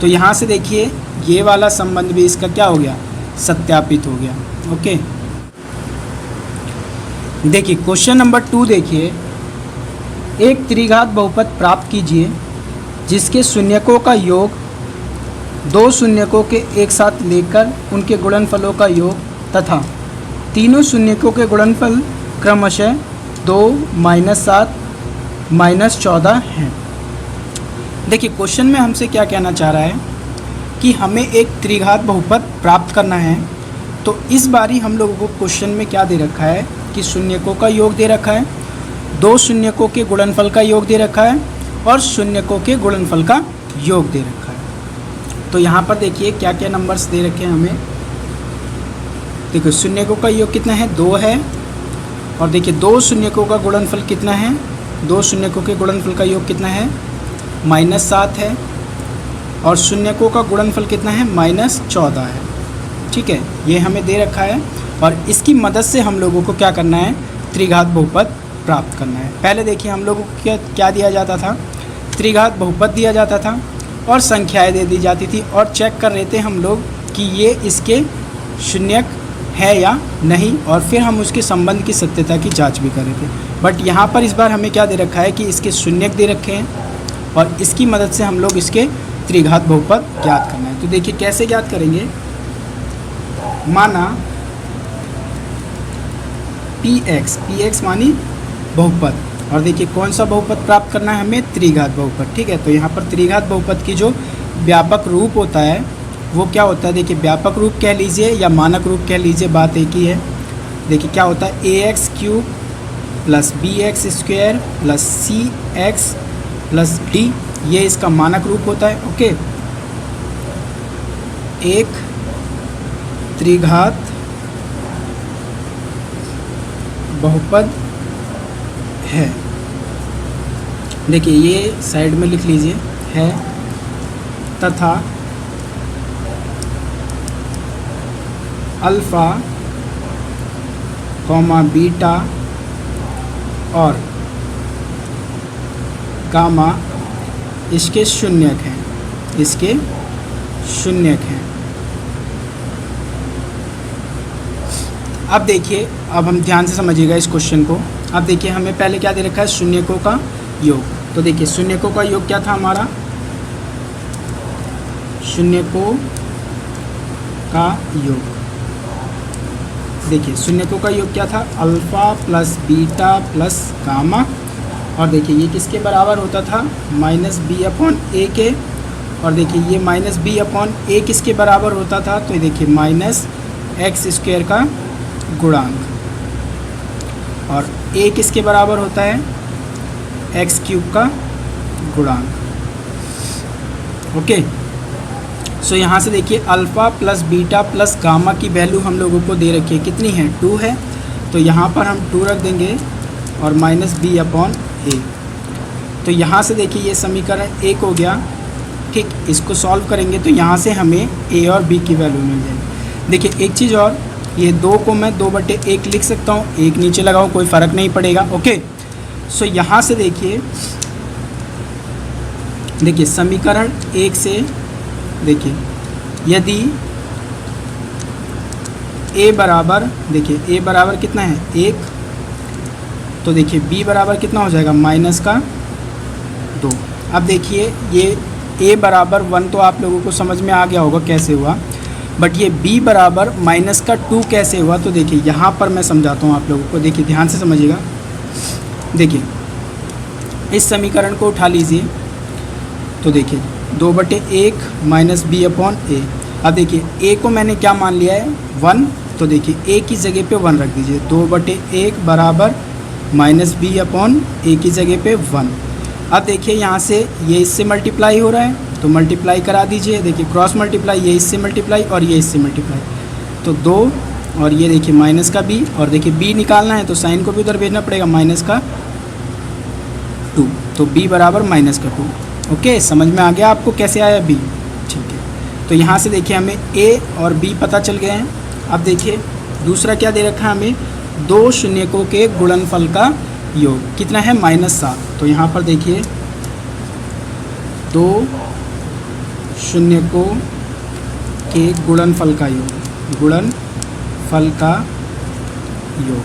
तो यहाँ से देखिए ये वाला संबंध भी इसका क्या हो गया, सत्यापित हो गया, ओके। देखिए क्वेश्चन नंबर 2 देखिए, एक त्रिघात बहुपद प्राप्त कीजिए जिसके शून्यकों का योग 2 शून्यकों के एक साथ लेकर उनके गुणनफलों का योग तथा तीनों शून्यकों के गुणनफल क्रमशः 2, -7, -14 हैं। देखिए क्वेश्चन में हमसे क्या कहना चाह रहा है कि हमें एक त्रिघात बहुपद प्राप्त करना है। तो इस बारी हम लोगों को क्वेश्चन में क्या दे रखा है कि शून्यकों का योग दे रखा है, 2 शून्यकों के गुणनफल का योग दे रखा है, और शून्यकों के गुणनफल का योग दे रखा है। तो यहाँ पर देखिए क्या क्या नंबर्स दे रखे हैं हमें। देखो शून्यकों का योग कितना है 2 है, और देखिए 2 शून्यकों का गुणनफल कितना है, 2 शून्यकों के गुणनफल का योग कितना है -7 है, और शून्यकों का गुणनफल कितना है -14 है, ठीक है। ये हमें दे रखा है, और इसकी मदद से हम लोगों को क्या करना है, त्रिघात बहुपद प्राप्त करना है। पहले देखिए हम लोगों को क्या दिया जाता था, त्रिघात बहुपद दिया जाता था और संख्याएं दे दी जाती थी, और चेक कर रहे थे हम लोग कि ये इसके शून्यक है या नहीं, और फिर हम उसके संबंध की सत्यता की जांच भी कर रहे थे। बट यहाँ पर इस बार हमें क्या दे रखा है कि इसके शून्यक दे रखे हैं, और इसकी मदद से हम लोग इसके त्रिघात बहुपद ज्ञात करना है। तो देखिए कैसे ज्ञात करेंगे, माना px मानी बहुपद, और देखिए कौन सा बहुपद प्राप्त करना है हमें, त्रिघात बहुपद, ठीक है। तो यहाँ पर त्रिघात बहुपद की जो व्यापक रूप होता है वो क्या होता है, देखिए व्यापक रूप कह लीजिए या मानक रूप कह लीजिए, बात एक ही है। देखिए क्या होता है, ax³ + bx² + cx + d, ये इसका मानक रूप होता है, ओके। एक त्रिघात बहुपद है, देखिए ये साइड में लिख लीजिए, है, तथा अल्फ़ा, बीटा और गामा इसके शून्यक हैं, इसके शून्यक हैं। अब देखिए, अब हम ध्यान से समझिएगा इस क्वेश्चन को। अब देखिए हमें पहले क्या दे रखा है, शून्यकों का योग। तो देखिए शून्यकों का योग क्या था हमारा, शून्यकों का योग, देखिए शून्यकों का योग क्या था, अल्फ़ा + बीटा + गामा, और देखिए ये किसके बराबर होता था, -b/a के, और देखिए ये -b/a किसके बराबर होता था, तो देखिए -x² का गुणांक, और a किसके बराबर होता है, x³ का गुणांक, ओके। सो यहाँ से देखिए अल्फ़ा + बीटा + गामा की वैल्यू हम लोगों को दे रखी है, कितनी है 2 है, तो यहाँ पर हम 2 रख देंगे और -b/a। तो यहाँ से देखिए ये समीकरण 1 हो गया, ठीक। इसको सॉल्व करेंगे तो यहाँ से हमें a और b की वैल्यू मिल जाएगी। देखिए एक चीज़ और, ये 2 को मैं 2/1 लिख सकता हूँ, 1 नीचे लगाऊँ कोई फ़र्क नहीं पड़ेगा, ओके। सो यहाँ से देखिए समीकरण 1 से देखिए यदि a बराबर, देखिए a बराबर कितना है 1, तो देखिए b बराबर कितना हो जाएगा -2। अब देखिए ये a बराबर 1 तो आप लोगों को समझ में आ गया होगा कैसे हुआ, बट ये b बराबर माइनस का 2 कैसे हुआ। तो देखिए यहाँ पर मैं समझाता हूँ आप लोगों को, देखिए ध्यान से समझिएगा। देखिए इस समीकरण को उठा लीजिए, तो देखिए 2/1 माइनस बी अपॉन ए। अब देखिए a को मैंने क्या मान लिया है 1, तो देखिए a की जगह पे 1 रख दीजिए। 2/1 बराबर माइनस बी अपॉन ए की जगह पे 1। अब देखिए यहाँ से ये इससे मल्टीप्लाई हो रहा है, तो मल्टीप्लाई करा दीजिए। देखिए क्रॉस मल्टीप्लाई, ये इससे मल्टीप्लाई और ये इससे मल्टीप्लाई, तो 2 और ये देखिए माइनस का b, और देखिए b निकालना है तो साइन को भी उधर भेजना पड़ेगा, माइनस का 2, तो b बराबर माइनस का 2। ओके, समझ में आ गया आपको कैसे आया b? ठीक है, तो यहाँ से देखिए हमें a और b पता चल गए हैं। अब देखिए दूसरा क्या दे रखा है हमें, 2 शून्यकों के गुणनफल का योग कितना है -7। तो यहाँ पर देखिए 2 शून्यकों के गुणनफल का योग, गुणनफल का योग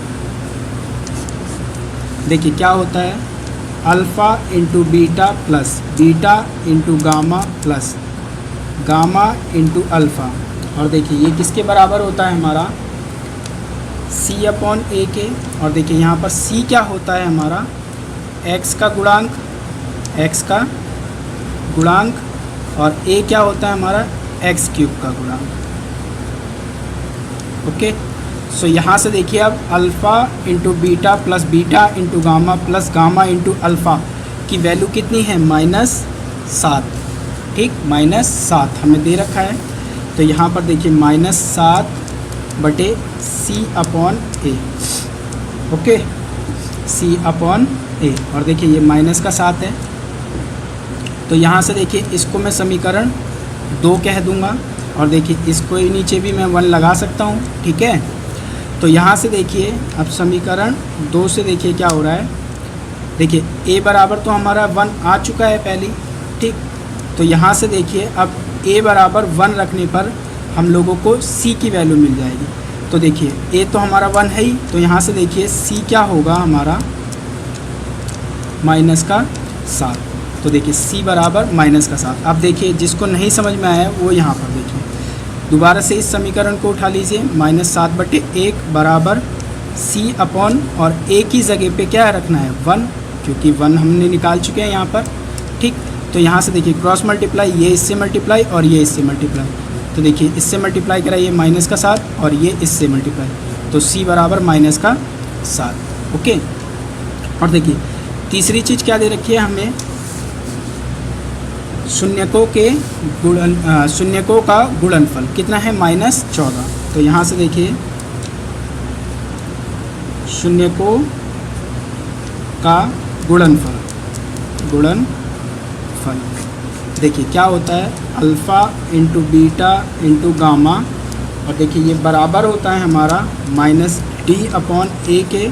देखिए क्या होता है, alpha into beta plus beta into gamma plus gamma into alpha. और देखिए ये किसके बराबर होता है हमारा, c अपॉन ए के। और देखिए यहाँ पर c क्या होता है हमारा, x का गुणांक, x का गुणांक, और a क्या होता है हमारा x क्यूब का गुणांक। ओके, सो यहाँ से देखिए अब alpha into beta plus beta into gamma plus gamma into alpha की वैल्यू कितनी है -7। ठीक, -7 हमें दे रखा है, तो यहाँ पर देखिए -7/c अपॉन ए। ओके, c अपॉन ए, और देखिए ये माइनस का 7 है, तो यहाँ से देखिए इसको मैं समीकरण 2 कह दूँगा, और देखिए इसको ही नीचे भी मैं 1 लगा सकता हूँ। ठीक है, तो यहाँ से देखिए अब समीकरण 2 से देखिए क्या हो रहा है, देखिए a बराबर तो हमारा 1 आ चुका है पहले। ठीक, तो यहाँ से देखिए अब a बराबर 1 रखने पर हम लोगों को c की वैल्यू मिल जाएगी। तो देखिए a तो हमारा 1 है ही, तो यहाँ से देखिए c क्या होगा हमारा -7। तो देखिए c बराबर -7। अब देखिए जिसको नहीं समझ में आया वो यहाँ पर देखिए दोबारा से इस समीकरण को उठा लीजिए, -7/1 बराबर c अपॉन, और a की जगह पे क्या रखना है 1, क्योंकि 1 हमने निकाल चुके हैं यहाँ पर। ठीक, तो यहाँ से देखिए क्रॉस मल्टीप्लाई, ये इससे मल्टीप्लाई और ये इससे मल्टीप्लाई, तो देखिए इससे मल्टीप्लाई कराइए -7 और ये इससे मल्टीप्लाई, तो c बराबर -7। ओके, और देखिए तीसरी चीज़ क्या दे रखी है हमें, शून्यकों का गुणनफल कितना है -14। तो यहाँ से देखिए शून्यकों का गुणनफल देखिए क्या होता है, alpha into beta into gamma, और देखिए ये बराबर होता है हमारा -d अपॉन ए के।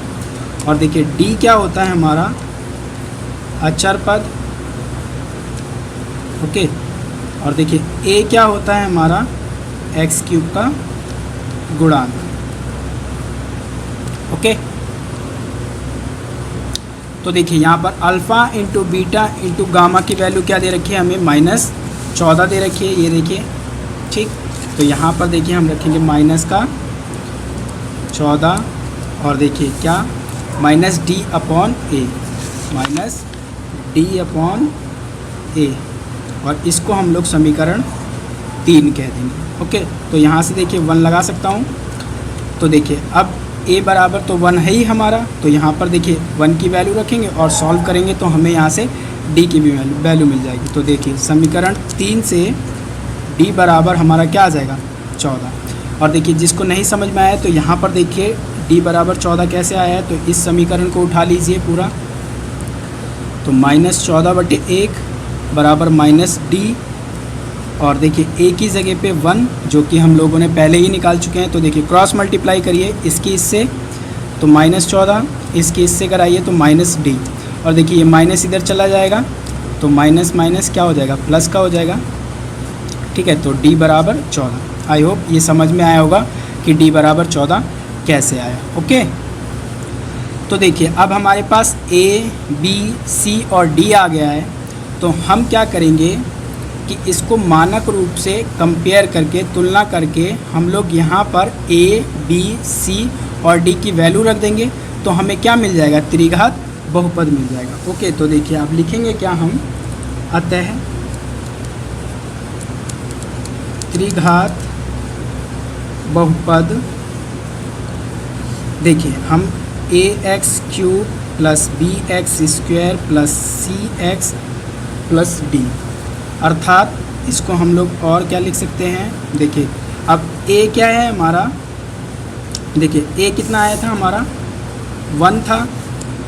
और देखिए d क्या होता है हमारा अचर पद। ओके, और देखिए a क्या होता है हमारा x क्यूब का गुणांक। ओके, तो देखिए यहाँ पर alpha into beta into gamma की वैल्यू क्या दे रखी है हमें -14 दे रखी है, ये देखिए। ठीक, तो यहाँ पर देखिए हम रखेंगे -14, और देखिए क्या -d अपॉन ए, और इसको हम लोग समीकरण 3 कह देंगे। ओके, तो यहाँ से देखिए 1 लगा सकता हूँ, तो देखिए अब a बराबर तो 1 है ही हमारा, तो यहाँ पर देखिए 1 की वैल्यू रखेंगे और सॉल्व करेंगे तो हमें यहाँ से d की भी वैल्यू मिल जाएगी। तो देखिए समीकरण 3 से d बराबर हमारा क्या आ जाएगा 14। और देखिए जिसको नहीं समझ में आया तो यहाँ पर देखिए d बराबर 14 कैसे आया है, तो इस समीकरण को उठा लीजिए पूरा, तो -14/1 बराबर -d, और देखिए a की जगह पे 1 जो कि हम लोगों ने पहले ही निकाल चुके हैं, तो देखिए क्रॉस मल्टीप्लाई करिए इसकी इससे, तो -14, इसकी इससे कराइए तो -d, और देखिए ये माइनस इधर चला जाएगा तो माइनस माइनस क्या हो जाएगा प्लस का हो जाएगा। ठीक है, तो d बराबर 14। आई होप ये समझ में आया होगा कि d बराबर 14 कैसे आया। ओके, तो देखिए अब हमारे पास a, b, c और d आ गया है, तो हम क्या करेंगे कि इसको मानक रूप से कंपेयर करके, तुलना करके हम लोग यहाँ पर a, b, c और d की वैल्यू रख देंगे तो हमें क्या मिल जाएगा, त्रिघात बहुपद मिल जाएगा। ओके, तो देखिए आप लिखेंगे क्या हम, अतः त्रिघात बहुपद, देखिए हम ax cube plus bx square plus cx plus d, अर्थात इसको हम लोग और क्या लिख सकते हैं, देखिए अब a क्या है हमारा, देखिए a कितना आया था हमारा 1 था,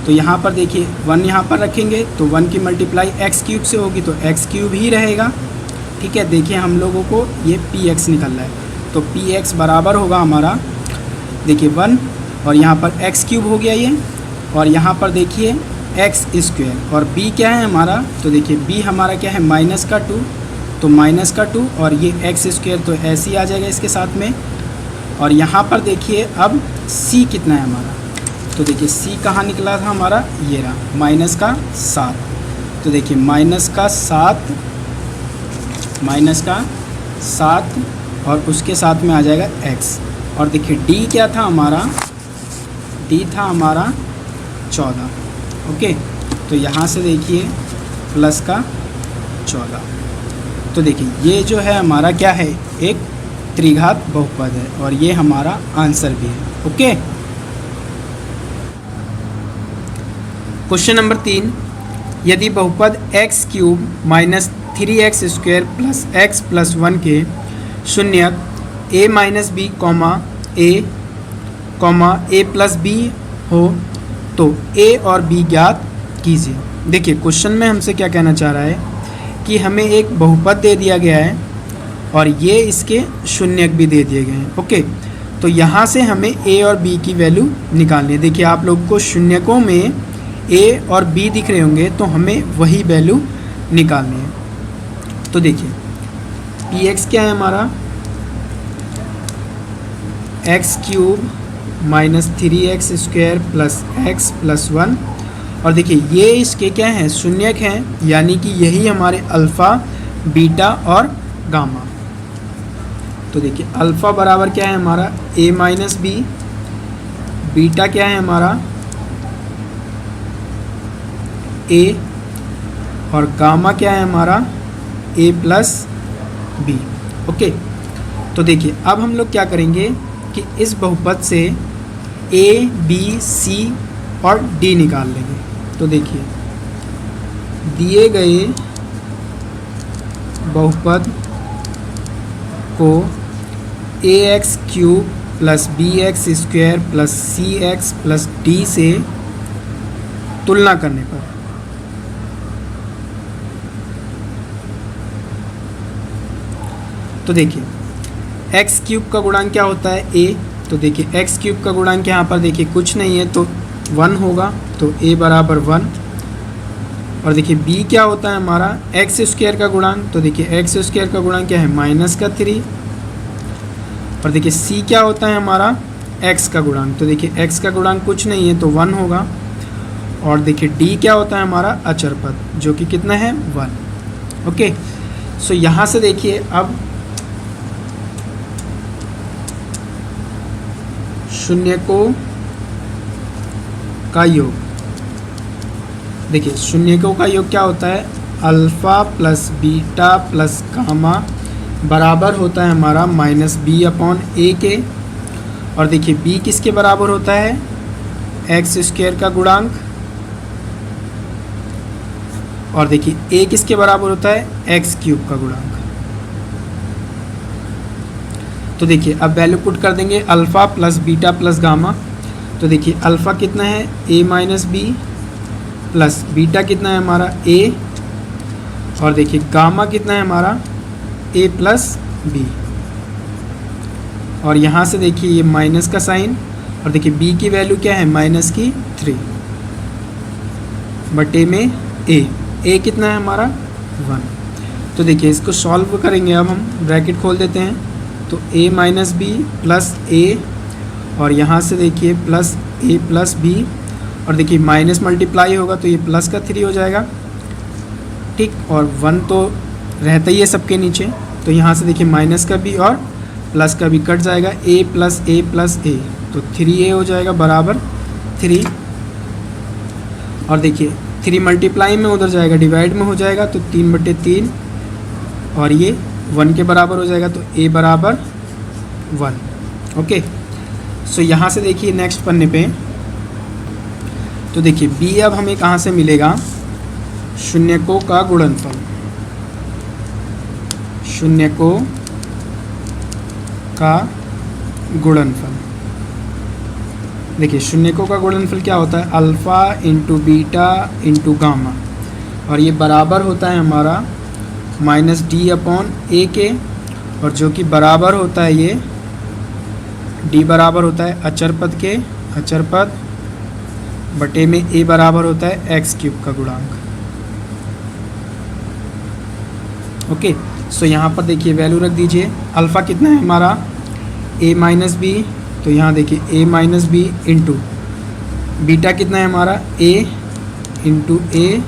तो यहाँ पर देखिए 1 यहाँ पर रखेंगे तो 1 की मल्टीप्लाई x क्यूब से होगी तो x क्यूब ही रहेगा। ठीक है, देखिए हम लोगों को ये px निकल रहा है तो px बराबर होगा हमारा, देखिए 1 और यहाँ पर x क्यूब हो गया ये, और यहाँ पर देखिए x स्क्वायर, और b क्या है हमारा, तो देखिए b हमारा क्या है -2, तो -2 और ये x स्क्वायर तो ऐसे ही आ जाएगा इसके साथ में। और यहाँ पर देखिए अब c कितना है हमारा, तो देखिए c कहाँ निकला था हमारा, ये रहा -7, तो देखिए -7 और उसके साथ में आ जाएगा x, और देखिए d क्या था हमारा, d था हमारा 14। ओके, तो यहाँ से देखिए प्लस का 14, तो देखिए ये जो है हमारा क्या है, एक त्रिघात बहुपद है और ये हमारा आंसर भी है। ओके, क्वेश्चन नंबर 3, यदि बहुपद x cube minus 3x square plus x plus 1 के शून्यक a minus B a plus b हो तो a और b ज्ञात कीजिए। देखिए क्वेश्चन में हमसे क्या कहना चाह रहा है कि हमें एक बहुपद दे दिया गया है और ये इसके शून्यक भी दे दिए गए हैं। ओके, तो यहाँ से हमें a और b की वैल्यू निकालनी है। देखिए आप लोग को शून्यकों में a और b दिख रहे होंगे तो हमें वही वैल्यू निकालनी है। तो देखिए px क्या है हमारा, x cube minus 3x square plus x plus 1, और देखिए ये इसके क्या हैं, शून्यक हैं, यानी कि यही हमारे अल्फ़ा, बीटा और गामा। तो देखिए अल्फ़ा बराबर क्या है हमारा a माइनस बी, बीटा क्या है हमारा a, और गामा क्या है हमारा a प्लस बी। ओके, तो देखिए अब हम लोग क्या करेंगे कि इस बहुपद से a, b, c और d निकाल लेंगे। तो देखिए दिए गए बहुपद को ax cube plus bx square plus cx plus d से तुलना करने पर तो देखिए x क्यूब का गुणांक क्या होता है a, तो देखिए x क्यूब का गुणांक यहाँ पर देखिए कुछ नहीं है तो 1 होगा, तो a बराबर 1। और देखिए b क्या होता है हमारा x स्क्वायर का गुणांक, तो देखिए x स्क्वायर का गुणांक क्या है -3। और देखिए c क्या होता है हमारा x का गुणांक, तो देखिए x का गुणांक कुछ नहीं है तो 1 होगा। और देखिए d क्या होता है हमारा अचर पद, जो कि कितना है 1। ओके, सो यहाँ से देखिए अब शून्यकों का योग, देखिए शून्यकों का योग क्या होता है, alpha plus beta plus gamma बराबर होता है हमारा -b/a के। और देखिए b किसके बराबर होता है, x स्क्वायर का गुणांक, और देखिए a किसके बराबर होता है, x क्यूब का गुणांक। तो देखिए अब वैल्यू पुट कर देंगे alpha plus beta plus gamma. तो देखिए अल्फ़ा कितना है a minus B plus beta कितना है हमारा a, और देखिए गामा कितना है हमारा a प्लस बी। और यहाँ से देखिए ये माइनस का साइन, और देखिए b की वैल्यू क्या है -3 बटे में a कितना है हमारा 1। तो देखिए इसको सॉल्व करेंगे, अब हम ब्रैकेट खोल देते हैं, तो a minus B plus a, और यहाँ से देखिए प्लस a प्लस b, और देखिए माइनस मल्टीप्लाई होगा तो ये प्लस का 3 हो जाएगा, ठीक। और 1 तो रहता ही है सबके नीचे, तो यहाँ से देखिए माइनस का भी और प्लस का भी कट जाएगा, a प्लस ए प्लस ए, तो 3a हो जाएगा बराबर 3। और देखिए 3 मल्टीप्लाई में उधर जाएगा डिवाइड में हो जाएगा, तो 3/3 और ये 1 के बराबर हो जाएगा, तो a बराबर 1। ओके, सो यहाँ से देखिए नेक्स्ट पन्ने पे, तो देखिए b अब हमें कहाँ से मिलेगा, शून्यकों का गुणनफल, शून्यकों का गुणनफल। देखिए शून्यकों का गुणनफल क्या होता है, alpha into beta into gamma, और ये बराबर होता है हमारा -d/a के, और जो कि बराबर होता है ये d बराबर होता है अचर पद के, अचर पद बटे में a बराबर होता है x³ का गुणांक। ओके, सो यहाँ पर देखिए वैल्यू रख दीजिए, अल्फ़ा कितना है हमारा a माइनस बी, तो यहाँ देखिए a minus B into beta कितना है हमारा a इंटू ए,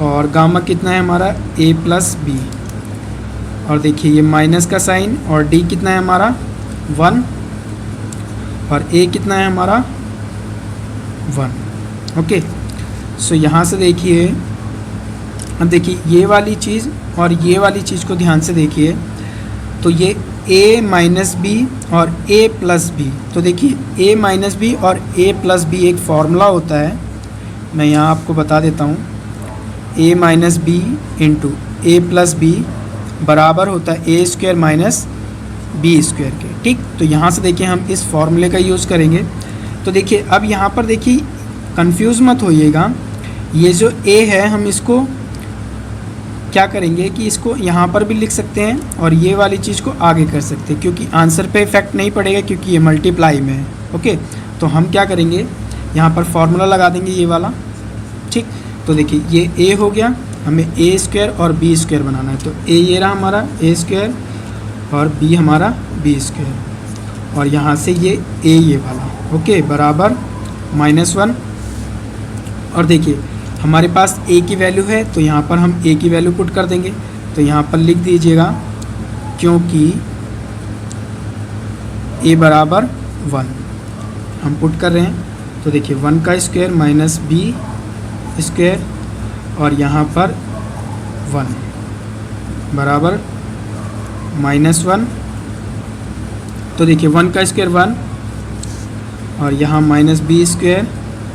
और गामा कितना है हमारा a प्लस बी, और देखिए ये माइनस का साइन, और d कितना है हमारा 1 और a कितना है हमारा 1। ओके, सो यहाँ से देखिए, अब देखिए ये वाली चीज़ और ये वाली चीज़ को ध्यान से देखिए, तो ये a माइनस बी और a प्लस बी, तो देखिए a माइनस बी और a प्लस बी एक फार्मूला होता है, मैं यहाँ आपको बता देता हूँ, a minus B into A plus B बराबर होता है a² माइनस b² के। ठीक, तो यहाँ से देखिए हम इस फॉर्मूले का यूज़ करेंगे। तो देखिए अब यहाँ पर देखिए कंफ्यूज मत होइएगा, ये जो a है हम इसको क्या करेंगे कि इसको यहाँ पर भी लिख सकते हैं और ये वाली चीज़ को आगे कर सकते हैं, क्योंकि आंसर पे इफेक्ट नहीं पड़ेगा क्योंकि ये मल्टीप्लाई में है। ओके, तो हम क्या करेंगे, यहाँ पर फॉर्मूला लगा देंगे ये वाला। ठीक, तो देखिए ये a हो गया, हमें a² और b² बनाना है, तो a ये रहा हमारा a² और b हमारा b², और यहाँ से ये a ये वाला। ओके, बराबर -1, और देखिए हमारे पास a की वैल्यू है, तो यहाँ पर हम a की वैल्यू पुट कर देंगे, तो यहाँ पर लिख दीजिएगा क्योंकि a बराबर 1 हम पुट कर रहे हैं, तो देखिए 1 का स्क्वायर माइनस b² और यहाँ पर 1 बराबर -1, तो देखिए 1 का स्क्वायर 1 और यहाँ -b²,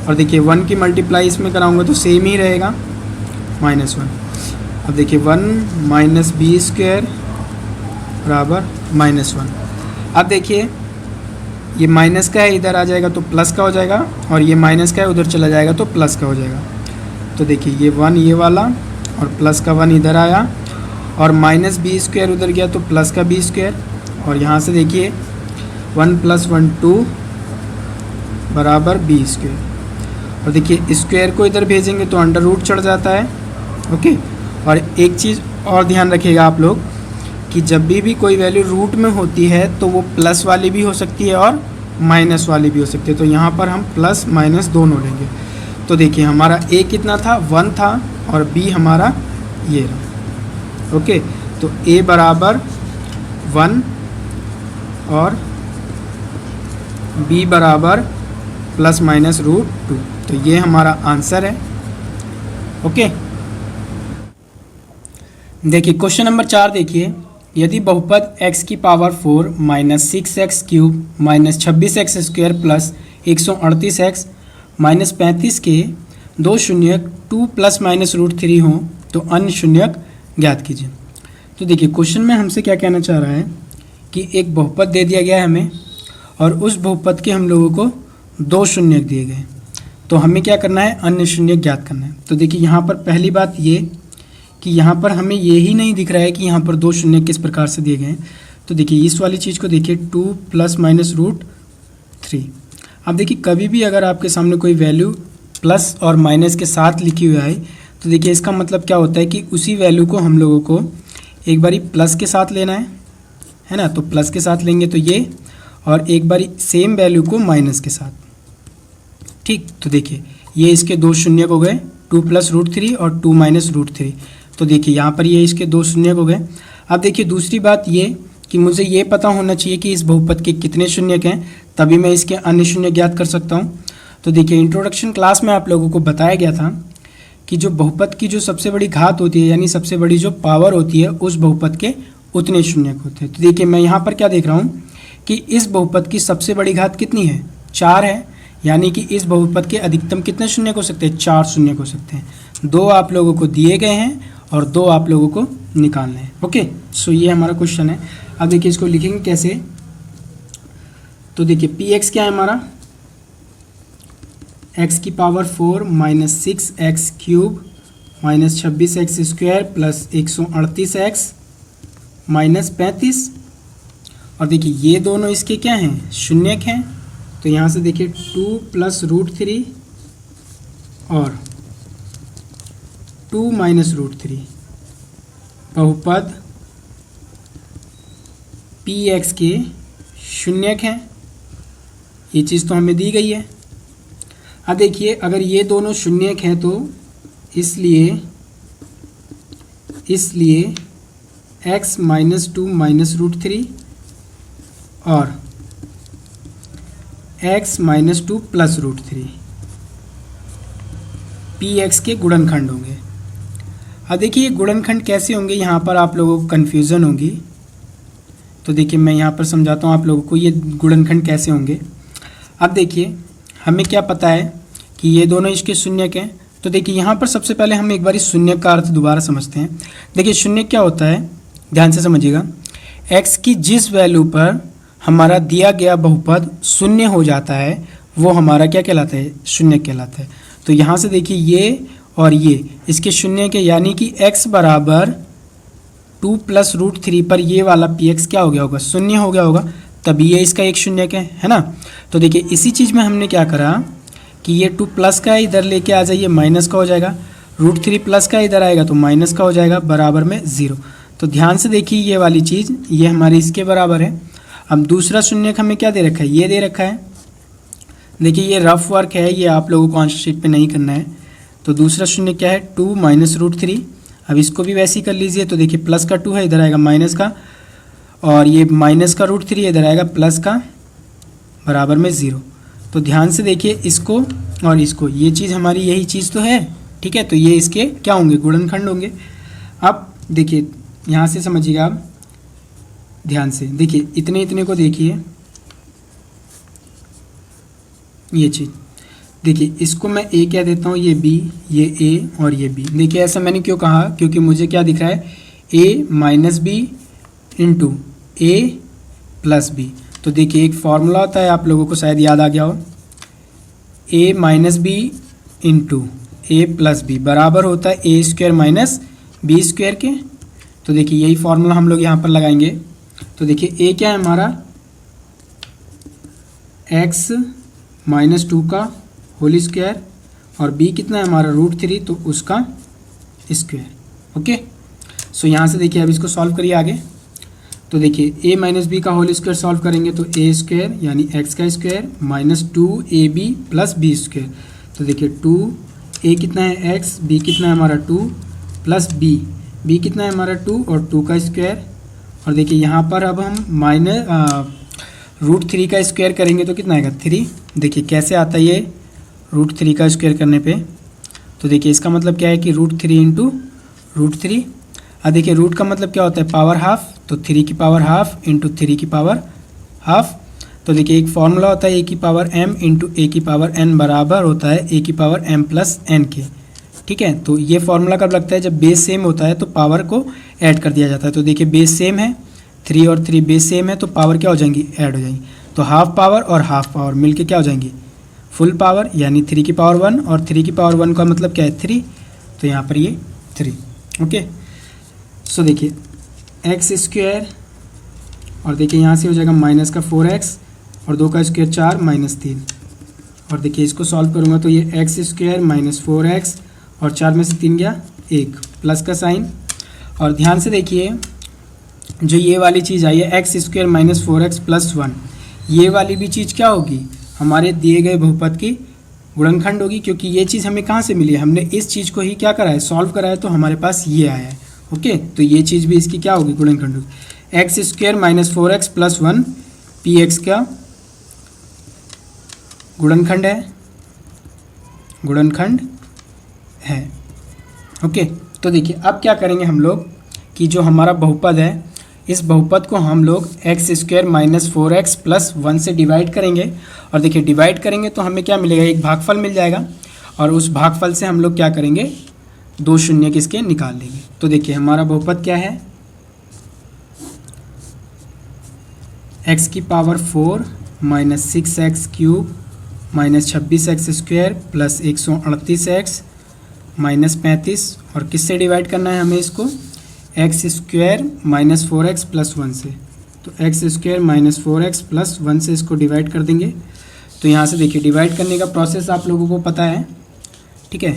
और देखिए 1 की मल्टीप्लाई इसमें कराऊंगा तो सेम ही रहेगा -1। अब देखिए 1 माइनस b² बराबर -1। अब देखिए ये माइनस का है, इधर आ जाएगा तो प्लस का हो जाएगा, और ये माइनस का है उधर चला जाएगा तो प्लस का हो जाएगा। तो देखिए ये 1 ये वाला और प्लस का 1 इधर आया, और -b² उधर गया तो प्लस का b², और यहाँ से देखिए 1 + 1 2 बराबर b², और देखिए स्क्वायर को इधर भेजेंगे तो अंडर रूट चढ़ जाता है। ओके, और एक चीज़ और ध्यान रखिएगा आप लोग कि जब भी कोई वैल्यू रूट में होती है तो वो प्लस वाली भी हो सकती है और माइनस वाली भी हो सकती है, तो यहाँ पर हम प्लस माइनस दोनों लेंगे। तो देखिए हमारा a कितना था 1 था और b हमारा ये रहा। ओके, तो a बराबर 1 और b बराबर ±√2, तो ये हमारा आंसर है। ओके, देखिए क्वेश्चन नंबर 4 देखिए, यदि बहुपद x की power 4 -6x³ -26x² plus 138x -35 के दो शून्यक 2 ± √3 हों तो अन्य शून्यक ज्ञात कीजिए। तो देखिए क्वेश्चन में हमसे क्या कहना चाह रहा है कि एक बहुपद दे दिया गया है हमें, और उस बहुपद के हम लोगों को दो शून्यक दिए गए, तो हमें क्या करना है, अन्य शून्यक ज्ञात करना है। तो देखिए यहाँ पर पहली बात ये कि यहाँ पर हमें ये ही नहीं दिख रहा है कि यहाँ पर दो शून्यक किस प्रकार से दिए गए हैं। तो देखिए इस वाली चीज़ को देखिए 2 ± √3। अब देखिए कभी भी अगर आपके सामने कोई वैल्यू प्लस और माइनस के साथ लिखी हुई है, तो देखिए इसका मतलब क्या होता है कि उसी वैल्यू को हम लोगों को एक बारी प्लस के साथ लेना है ना, तो प्लस के साथ लेंगे तो ये, और एक बारी सेम वैल्यू को माइनस के साथ। ठीक, तो देखिए ये इसके दो शून्यक हो गए, 2 + √3 और 2 - √3, तो देखिए यहाँ पर ये इसके 2 शून्य हो गए। अब देखिए दूसरी बात ये कि मुझे ये पता होना चाहिए कि इस बहुपद के कितने शून्यक हैं, तभी मैं इसके अन्य शून्य ज्ञात कर सकता हूँ। तो देखिए इंट्रोडक्शन क्लास में आप लोगों को बताया गया था कि जो बहुपद की जो सबसे बड़ी घात होती है, यानी सबसे बड़ी जो पावर होती है, उस बहुपद के उतने शून्यक होते हैं। तो देखिए मैं यहाँ पर क्या देख रहा हूँ कि इस बहुपद की सबसे बड़ी घात कितनी है, 4 है, यानी कि इस बहुपद के अधिकतम कितने शून्यक हो सकते हैं, 4 शून्यक हो सकते हैं। 2 आप लोगों को दिए गए हैं और 2 आप लोगों को निकालने हैं। ओके, सो ये हमारा क्वेश्चन है। अब देखिए इसको लिखेंगे कैसे। तो देखिए पी एक्स क्या है हमारा, x की power 4 minus 6x cube minus 26x square plus 138x minus 35। और देखिए ये दोनों इसके क्या हैं, शून्यक हैं। तो यहाँ से देखिए 2 प्लस √3 और 2 माइनस √3 बहुपद पी एक्स के शून्यक हैं। ये चीज़ तो हमें दी गई है। अब देखिए अगर ये दोनों शून्यक हैं तो इसलिए x माइनस 2 माइनस √3 और x minus 2 plus √3 P x के गुणनखंड होंगे। अब देखिए ये गुणनखंड कैसे होंगे, यहाँ पर आप लोगों को कन्फ्यूज़न होगी। तो देखिए मैं यहाँ पर समझाता हूँ आप लोगों को ये गुणनखंड कैसे होंगे। अब देखिए हमें क्या पता है कि ये दोनों इसके शून्यक हैं। तो देखिए यहाँ पर सबसे पहले हम एक बार इस शून्यक का अर्थ दोबारा समझते हैं। देखिए शून्यक क्या होता है, ध्यान से समझिएगा। x की जिस वैल्यू पर हमारा दिया गया बहुपद शून्य हो जाता है वो हमारा क्या कहलाता है, शून्यक कहलाता है। तो यहाँ से देखिए ये और ये इसके शून्य के, यानी कि x बराबर 2 प्लस √3 पर ये वाला पी एक्स क्या हो गया होगा, शून्य हो गया होगा, तभी ये इसका एक शून्यक है ना। तो देखिए इसी चीज़ में हमने क्या करा कि ये 2 प्लस का इधर लेके आ जाइए, माइनस का हो जाएगा, √3 प्लस का इधर आएगा तो माइनस का हो जाएगा, बराबर में 0। तो ध्यान से देखिए ये वाली चीज़ ये हमारी इसके बराबर है। अब दूसरा शून्यक हमें क्या दे रखा है, ये दे रखा है। देखिए ये रफ वर्क है, ये आप लोगों को आंसर शीट पे नहीं करना है। तो दूसरा शून्य क्या है, 2 माइनस √3। अब इसको भी वैसे ही कर लीजिए। तो देखिए प्लस का 2 है, इधर आएगा माइनस का, और ये माइनस का √3 इधर आएगा प्लस का, बराबर में 0। तो ध्यान से देखिए इसको और इसको, ये चीज़ हमारी यही चीज़ तो है, ठीक है। तो ये इसके क्या होंगे, गुणनखंड होंगे। अब देखिए यहाँ से समझिएगा आप ध्यान से, देखिए इतने इतने को देखिए, ये चीज़ देखिए, इसको मैं a कह देता हूँ, ये b, ये a और ये b। देखिए ऐसा मैंने क्यों कहा, क्योंकि मुझे क्या दिख रहा है, a minus B into a plus B. तो देखिए एक फॉर्मूला होता है, आप लोगों को शायद याद आ गया हो, a minus B into A plus B बराबर होता है a square minus b square के। तो देखिए यही फॉर्मूला हम लोग यहाँ पर लगाएंगे। तो देखिए a क्या है हमारा, x माइनस 2 का होल स्क्वायर, और b कितना है हमारा √3, तो उसका स्क्वायर। ओके, सो यहाँ से देखिए अब इसको सॉल्व करिए आगे। तो देखिए a माइनस बी का होल स्क्वायर सॉल्व करेंगे तो a स्क्वायर यानी x का square minus 2ab plus b square. तो देखिए 2a कितना है x, b कितना है हमारा 2 प्लस b कितना है हमारा 2 और 2 का स्क्वायर। और देखिए यहाँ पर अब हम माइनस √3 का स्क्वायर करेंगे तो कितना आएगा 3। देखिए कैसे आता है ये √3 का स्क्वायर करने पे। तो देखिए इसका मतलब क्या है कि √3 इंटू √3। अब देखिए रूट का मतलब क्या होता है, पावर हाफ, तो 3 की पावर हाफ इंटू 3 की पावर हाफ। तो देखिए एक फॉर्मूला होता है a की पावर m इंटू a की पावर n बराबर होता है a की पावर m प्लस n के, ठीक है। तो ये फॉर्मूला कब लगता है, जब बेस सेम होता है तो पावर को ऐड कर दिया जाता है। तो देखिए बेस सेम है, 3 और 3 बेस सेम है, तो पावर क्या हो जाएंगी, ऐड हो जाएंगी। तो हाफ पावर और हाफ पावर मिलके क्या हो जाएंगी, फुल पावर, यानी 3 की पावर 1, और 3 की पावर 1 का मतलब क्या है 3, तो यहाँ पर ये 3। ओके, सो देखिए एक्स स्क्वायर, और देखिए यहाँ से हो जाएगा माइनस का 4x और 2 का स्क्वायर 4 माइनस 3। और देखिए इसको सॉल्व करूँगा तो ये एक्स स्क्वायर माइनस 4x और 4 में से 3 गया 1, प्लस का साइन। और ध्यान से देखिए जो ये वाली चीज़ आई है x square minus 4x plus 1, ये वाली भी चीज़ क्या होगी, हमारे दिए गए बहुपद की गुणनखंड होगी, क्योंकि ये चीज़ हमें कहाँ से मिली है, हमने इस चीज़ को ही क्या करा है, सॉल्व करा है, तो हमारे पास ये आया है। ओके, तो ये चीज़ भी इसकी क्या होगी, गुणनखंड होगी। X square minus 4x plus 1 P x का गुणनखंड है। ओके, तो देखिए अब क्या करेंगे हम लोग कि जो हमारा बहुपद है, इस बहुपद को हम लोग x square minus 4x plus 1 से डिवाइड करेंगे। और देखिए डिवाइड करेंगे तो हमें क्या मिलेगा, एक भागफल मिल जाएगा, और उस भागफल से हम लोग क्या करेंगे, 2 शून्य किसके निकाल लेंगे। तो देखिए हमारा बहुपद क्या है, x की power 4 minus 6x cube minus 26x square plus 138x minus 35, और किससे डिवाइड करना है हमें इसको, x square minus 4x plus 1 से। तो x square minus 4x plus 1 से इसको डिवाइड कर देंगे। तो यहाँ से देखिए डिवाइड करने का प्रोसेस आप लोगों को पता है, ठीक है,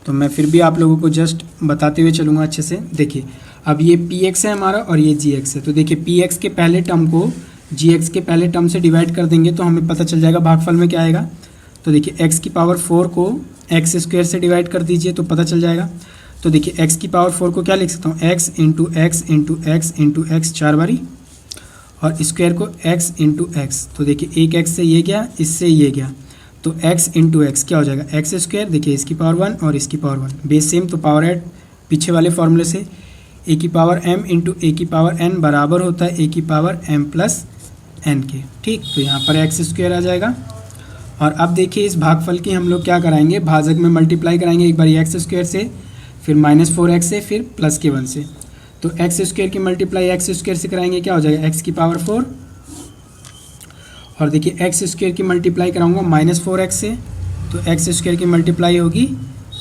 तो मैं फिर भी आप लोगों को जस्ट बताते हुए चलूँगा अच्छे से। देखिए अब ये पी एक्स है हमारा और ये जी एक्स है, तो देखिए पी एक्स के पहले टर्म को जी एक्स के पहले टर्म से डिवाइड कर देंगे तो हमें पता चल जाएगा भागफल में क्या आएगा। तो देखिए एक्स की पावर 4 को एक्स स्क्वायर से डिवाइड कर दीजिए तो पता चल जाएगा। तो देखिए एक्स की पावर 4 को क्या लिख सकता हूँ, x into x into x into x 4 बारी, और स्क्वायर को एक्स इंटू एक्स। तो देखिए एक एक्स से ये गया, इससे ये गया, तो एक्स इंटू एक्स क्या हो जाएगा, एक्स स्क्वायर। देखिए इसकी पावर 1 और इसकी पावर 1 बेस सेम, तो पावर ऐड पीछे वाले फॉर्मूले से, ए की पावर m इंटू ए की पावर n बराबर होता है ए की पावर m प्लस n के। ठीक, तो यहाँ पर एक्स स्क्वायर आ जाएगा। और अब देखिए इस भागफल की हम लोग क्या कराएंगे, भाजक में मल्टीप्लाई कराएंगे, एक बार एक्स स्क्वायर से, फिर माइनस 4x से, फिर प्लस के 1 से। तो एक्स स्क्वायर की मल्टीप्लाई एक्स स्क्वायर से कराएंगे, क्या हो जाएगा, एक्स की पावर 4, और देखिए एक्स स्क्वायर की मल्टीप्लाई कराऊंगा माइनस 4x से, तो एक्स स्क्वायर की मल्टीप्लाई होगी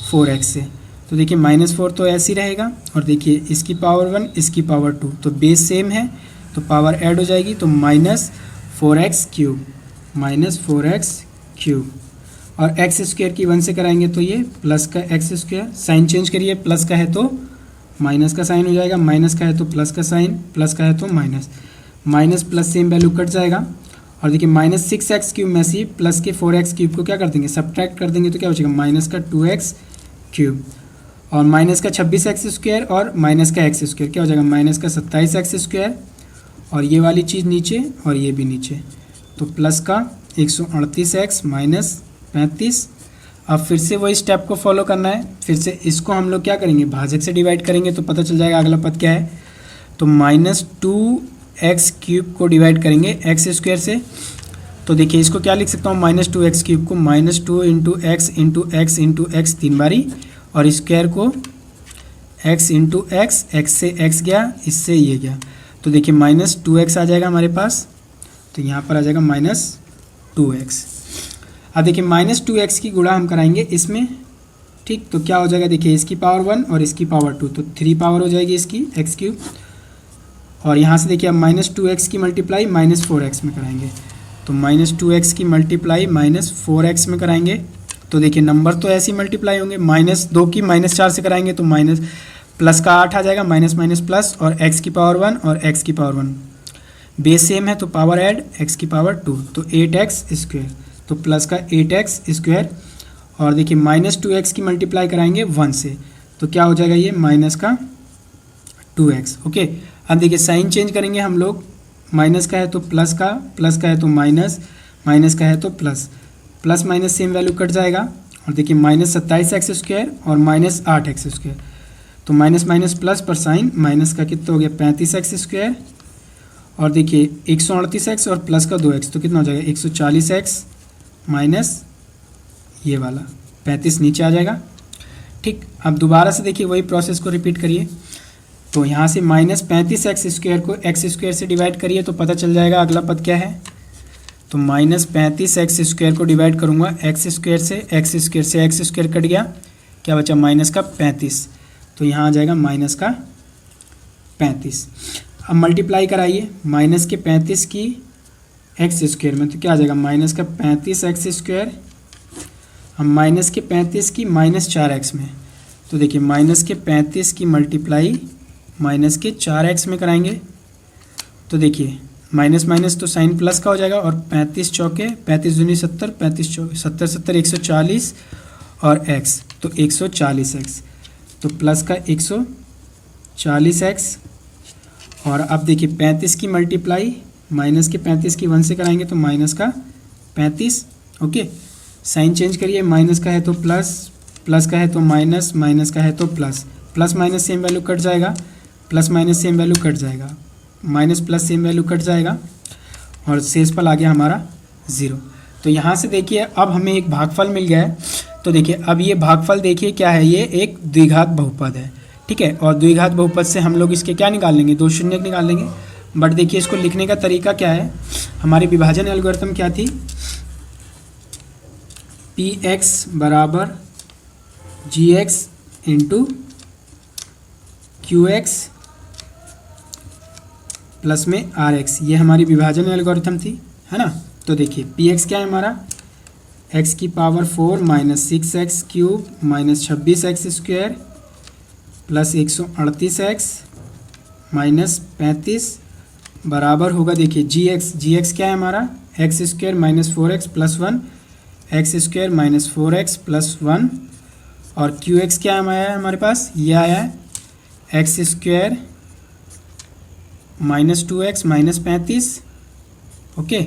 4x से। तो देखिए माइनस 4 तो ऐसे ही रहेगा, और देखिए इसकी पावर 1 इसकी पावर 2, तो बेस सेम है तो पावर ऐड हो जाएगी, तो minus 4x cube, minus 4x cube. और एक्स स्क्वायर की 1 से कराएंगे तो ये प्लस का एक्स स्क्वायर, साइन चेंज करिए, प्लस का है तो माइनस का साइन हो जाएगा, माइनस का है तो प्लस का साइन, प्लस का है तो minus, minus plus same value cut जाएगा। और देखिए माइनस 6x क्यूब में से प्लस के 4x क्यूब को क्या कर देंगे, सब्ट्रैक्ट कर देंगे, तो क्या हो जाएगा, माइनस का 2x क्यूब, और माइनस का 26x स्क्वायर, और माइनस का x स्क्वायर क्या हो जाएगा, माइनस का 27x स्क्वायर, और ये वाली चीज़ नीचे और ये भी नीचे, तो प्लस का 138x माइनस 35। अब फिर से वही स्टेप को फॉलो करना है, फिर से इसको हम लोग क्या करेंगे, भाजक से डिवाइड करेंगे तो पता चल जाएगा अगला पद क्या है। तो माइनस 2x क्यूब को डिवाइड करेंगे एक्स स्क्वायर से, तो देखिए इसको क्या लिख सकता हूँ, माइनस 2x क्यूब को minus 2 into x into x into x 3 बारी, और स्क्वायर को x इंटू एक्स, एक्स से x गया, इससे ये गया, तो देखिए माइनस 2x आ जाएगा हमारे पास, तो यहाँ पर आ जाएगा माइनस 2x। अब देखिए माइनस 2x की गुणा हम कराएंगे इसमें, ठीक, तो क्या हो जाएगा, देखिए इसकी पावर 1 और इसकी पावर 2, तो 3 पावर हो जाएगी इसकी एक्स क्यूब। और यहाँ से देखिए अब माइनस 2x की मल्टीप्लाई माइनस 4x में कराएंगे, तो माइनस 2x की मल्टीप्लाई माइनस 4x में कराएंगे, तो देखिए नंबर तो ऐसे ही मल्टीप्लाई होंगे, माइनस 2 की माइनस 4 से कराएंगे तो माइनस प्लस का 8 आ जाएगा, माइनस माइनस प्लस, और x की पावर 1 और x की पावर 1 बेस सेम है तो पावर ऐड x की पावर 2, तो 8x स्क्वायर, तो प्लस का 8x स्क्वायर। और देखिए माइनस 2x की मल्टीप्लाई कराएंगे 1 से, तो क्या हो जाएगा, ये माइनस का 2x। ओके, अब देखिए साइन चेंज करेंगे हम लोग, माइनस का है तो प्लस का है तो माइनस, माइनस का है तो plus, plus minus same value cut जाएगा। और देखिए माइनस 27x स्क्वायर और माइनस 8x स्क्वायर, तो माइनस माइनस प्लस पर साइन, माइनस का कितना हो गया 35x स्क्वायर, और देखिए 138x और प्लस का 2x, तो कितना हो जाएगा 140x माइनस ये वाला 35 नीचे आ जाएगा। ठीक, अब दोबारा से देखिए वही प्रोसेस को रिपीट करिए, तो यहाँ से माइनस 35x स्क्वायर को x स्क्वायर से डिवाइड करिए तो पता चल जाएगा अगला पद क्या है। तो माइनस 35x स्क्वायर को डिवाइड करूँगा x स्क्वायर से, x स्क्वायर से x स्क्वायर कट गया, क्या बचा माइनस का 35, तो यहाँ आ जाएगा माइनस का 35। अब मल्टीप्लाई कराइए माइनस के 35 की एक्स स्क्वायर में, तो क्या आ जाएगा माइनस का 35x स्क्वायर, हम माइनस के 35 की माइनस 4x में, तो देखिए माइनस के 35 की मल्टीप्लाई माइनस के 4x में कराएंगे, तो देखिए माइनस माइनस तो साइन प्लस का हो जाएगा, और 35 चौके 35 दूनी 70, 35 चौके 70 70 140 और x तो 140x, तो प्लस का 140x। और अब देखिए 35 की मल्टीप्लाई माइनस के 35 की 1 से कराएंगे तो माइनस का 35। ओके, साइन चेंज करिए, माइनस का है तो प्लस, प्लस का है तो माइनस, माइनस का है तो plus, plus minus same value cut जाएगा, plus minus same value cut जाएगा, minus plus same value cut जाएगा, और शेषफल आ गया हमारा 0। तो यहाँ से देखिए अब हमें एक भागफल मिल गया है। तो देखिए अब ये भागफल देखिए क्या है, ये एक द्विघात बहुपद है, ठीक है। और द्विघात बहुपद से हम लोग इसके क्या निकाल लेंगे, 2 शून्य निकाल लेंगे। बट देखिए इसको लिखने का तरीका क्या है, हमारी विभाजन एल्गोरिथम क्या थी, px बराबर gx इंटू qx प्लस में rx, ये हमारी विभाजन एल्गोरिथम थी, है ना। तो देखिए px क्या है हमारा, x की power 4 minus 6x cube minus 26x square plus 138x minus 35 बराबर होगा, देखिए gx क्या है हमारा, x square minus 4x plus 1, x square minus 4x plus 1, और qx क्या आया है हमारे पास, ये आया है x square minus 2x minus 35। Okay,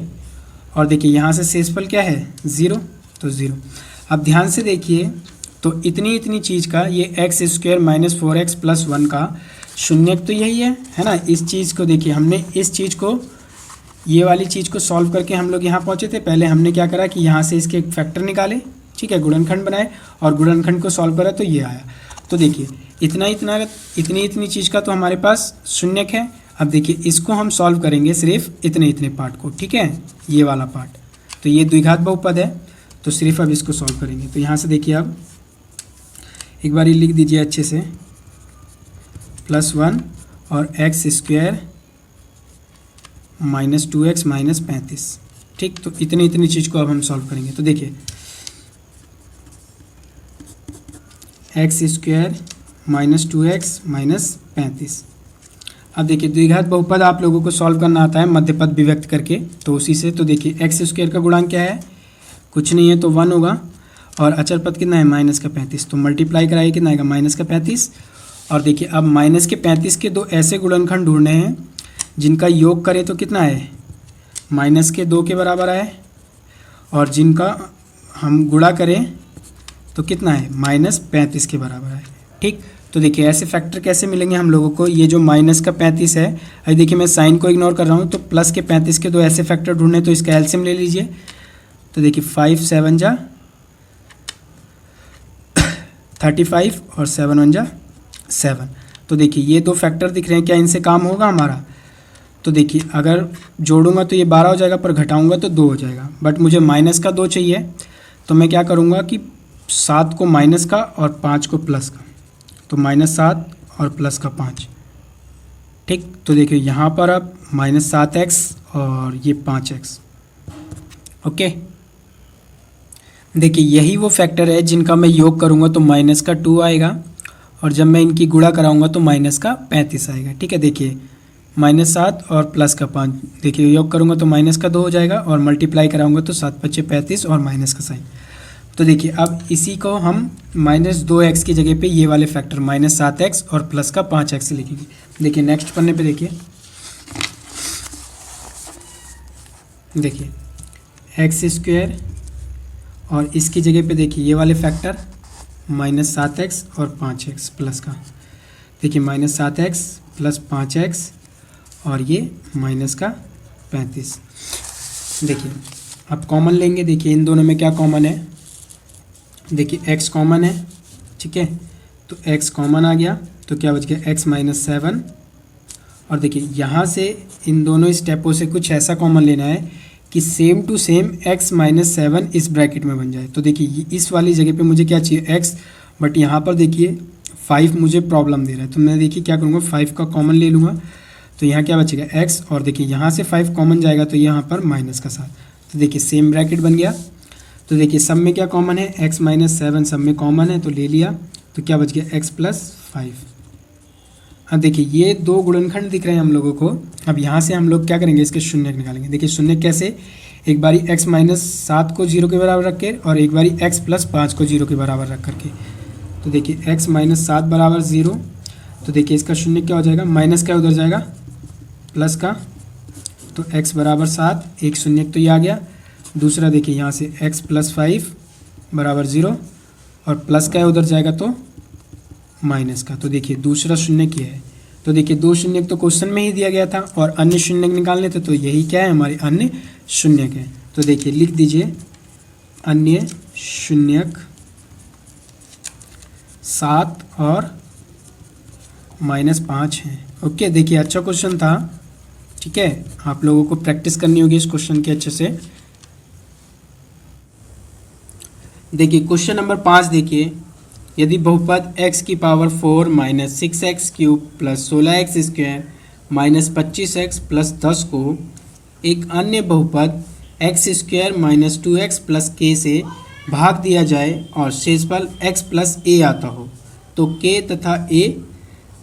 और देखिए यहाँ से शेषफल क्या है 0, तो 0। अब ध्यान से देखिए, तो इतनी चीज़ का ये x square minus 4x plus 1 का शून्य तो यही है ना। इस चीज़ को देखिए, हमने इस चीज़ को, ये वाली चीज़ को सॉल्व करके हम लोग यहाँ पहुँचे थे। पहले हमने क्या करा कि यहाँ से इसके एक फैक्टर निकाले, ठीक है, गुणनखंड बनाए, और गुणनखंड को सॉल्व करा तो ये आया। तो देखिए इतनी चीज़ का तो हमारे पास शून्य है। अब देखिए इसको हम सॉल्व करेंगे सिर्फ इतने पार्ट को, ठीक है, ये वाला पार्ट। तो ये द्विघात बहुपद है, तो सिर्फ अब इसको सॉल्व करेंगे। तो यहाँ से देखिए अब एक बार ये लिख दीजिए अच्छे से, प्लस 1 और x square minus 2x minus 35, ठीक। तो इतनी चीज़ को अब हम सॉल्व करेंगे। तो देखिए x square minus 2x minus 35। अब देखिए द्विघात बहुपद आप लोगों को सॉल्व करना आता है मध्यपद विभक्त करके, तो उसी से। तो देखिए एक्स स्क्वायर का गुणांक क्या है, कुछ नहीं है तो 1 होगा, और अचर पद कितना है माइनस का 35, तो मल्टीप्लाई कराइए कितना आएगा माइनस का 35। और देखिए अब माइनस के 35 के दो ऐसे गुणनखंड ढूंढने हैं जिनका योग करें तो कितना है, माइनस के 2 के बराबर आए, और जिनका हम गुणा करें तो कितना है माइनस 35 के बराबर आए, ठीक। तो देखिए ऐसे फैक्टर कैसे मिलेंगे हम लोगों को, ये जो माइनस का 35 है, अभी देखिए मैं साइन को इग्नोर कर रहा हूँ, तो प्लस के 35 के दो ऐसे फैक्टर ढूंढने, तो इसका एलसीएम ले लीजिए। तो देखिए 5 7 जा 35 और 7 1 जा 7। तो देखिए ये दो फैक्टर दिख रहे हैं, क्या इनसे काम होगा हमारा। तो देखिए अगर जोड़ूंगा तो ये 12 हो जाएगा, पर घटाऊंगा तो 2 हो जाएगा, बट मुझे माइनस का 2 चाहिए। तो मैं क्या करूँगा कि 7 को माइनस का और 5 को प्लस का, तो -7 और प्लस का 5, ठीक। तो देखिए यहाँ पर अब -7x और ये 5x। ओके, देखिए यही वो फैक्टर है जिनका मैं योग करूँगा तो माइनस का 2 आएगा, और जब मैं इनकी गुणा कराऊंगा तो माइनस का 35 आएगा, ठीक है। देखिए -7 और प्लस का 5, देखिए योग करूँगा तो माइनस का 2 हो जाएगा, और मल्टीप्लाई कराऊंगा तो 7 5 35 और माइनस का साइन। तो देखिए अब इसी को हम -2x की जगह पे ये वाले फैक्टर -7x और प्लस का 5x लिखेंगे। देखिए नेक्स्ट पन्ने पे देखिए एक्स स्क्वायर, और इसकी जगह पे देखिए ये वाले फैक्टर -7x और 5x प्लस का, देखिए -7x प्लस 5x और ये माइनस का 35। देखिए अब कॉमन लेंगे, देखिए इन दोनों में क्या कॉमन है, देखिए x कॉमन है, ठीक है। तो x कॉमन आ गया, तो क्या बच गया x -7। और देखिए यहाँ से इन दोनों स्टेपों से कुछ ऐसा कॉमन लेना है कि सेम टू सेम x -7 इस ब्रैकेट में बन जाए। तो देखिए इस वाली जगह पे मुझे क्या चाहिए x, बट यहाँ पर देखिए 5 मुझे प्रॉब्लम दे रहा है, तो मैं देखिए क्या करूँगा 5 का कॉमन ले लूँगा, तो यहाँ क्या बचेगा x, और देखिए यहाँ से 5 कॉमन जाएगा तो यहाँ पर माइनस का 7। तो देखिए सेम ब्रैकेट बन गया। तो देखिए सब में क्या कॉमन है, x -7 सब में कॉमन है, तो ले लिया, तो क्या बच गया x + 5। हाँ देखिए ये दो गुणनखंड दिख रहे हैं हम लोगों को। अब यहाँ से हम लोग क्या करेंगे, इसके शून्य निकालेंगे। देखिए शून्य कैसे, एक बारी x माइनस 7 को 0 के बराबर रख के और एक बारी x प्लस 5 को 0 के बराबर रख करके। तो देखिए x माइनस 7 बराबर 0, तो देखिए इसका शून्य क्या हो जाएगा, माइनस का उधर जाएगा प्लस का, तो x बराबर 7, एक शून्य तो ये आ गया। दूसरा देखिए यहाँ से x प्लस 5 बराबर 0 और प्लस का उधर जाएगा तो माइनस का। तो देखिए दूसरा शून्य क्या है, तो देखिए दो शून्य तो क्वेश्चन में ही दिया गया था और अन्य शून्य निकालने थे, तो यही क्या है हमारे अन्य शून्यक है। तो देखिए लिख दीजिए अन्य शून्यक 7 और -5 है। ओके, देखिए अच्छा क्वेश्चन था, ठीक है, आप लोगों को प्रैक्टिस करनी होगी इस क्वेश्चन की अच्छे से। देखिए क्वेश्चन नंबर 5 देखिए, यदि बहुपद x की power 4 minus 6x cube plus 16x square minus 25x plus 10 को एक अन्य बहुपद x square minus 2x plus k से भाग दिया जाए और शेषफल x प्लस a आता हो, तो k तथा a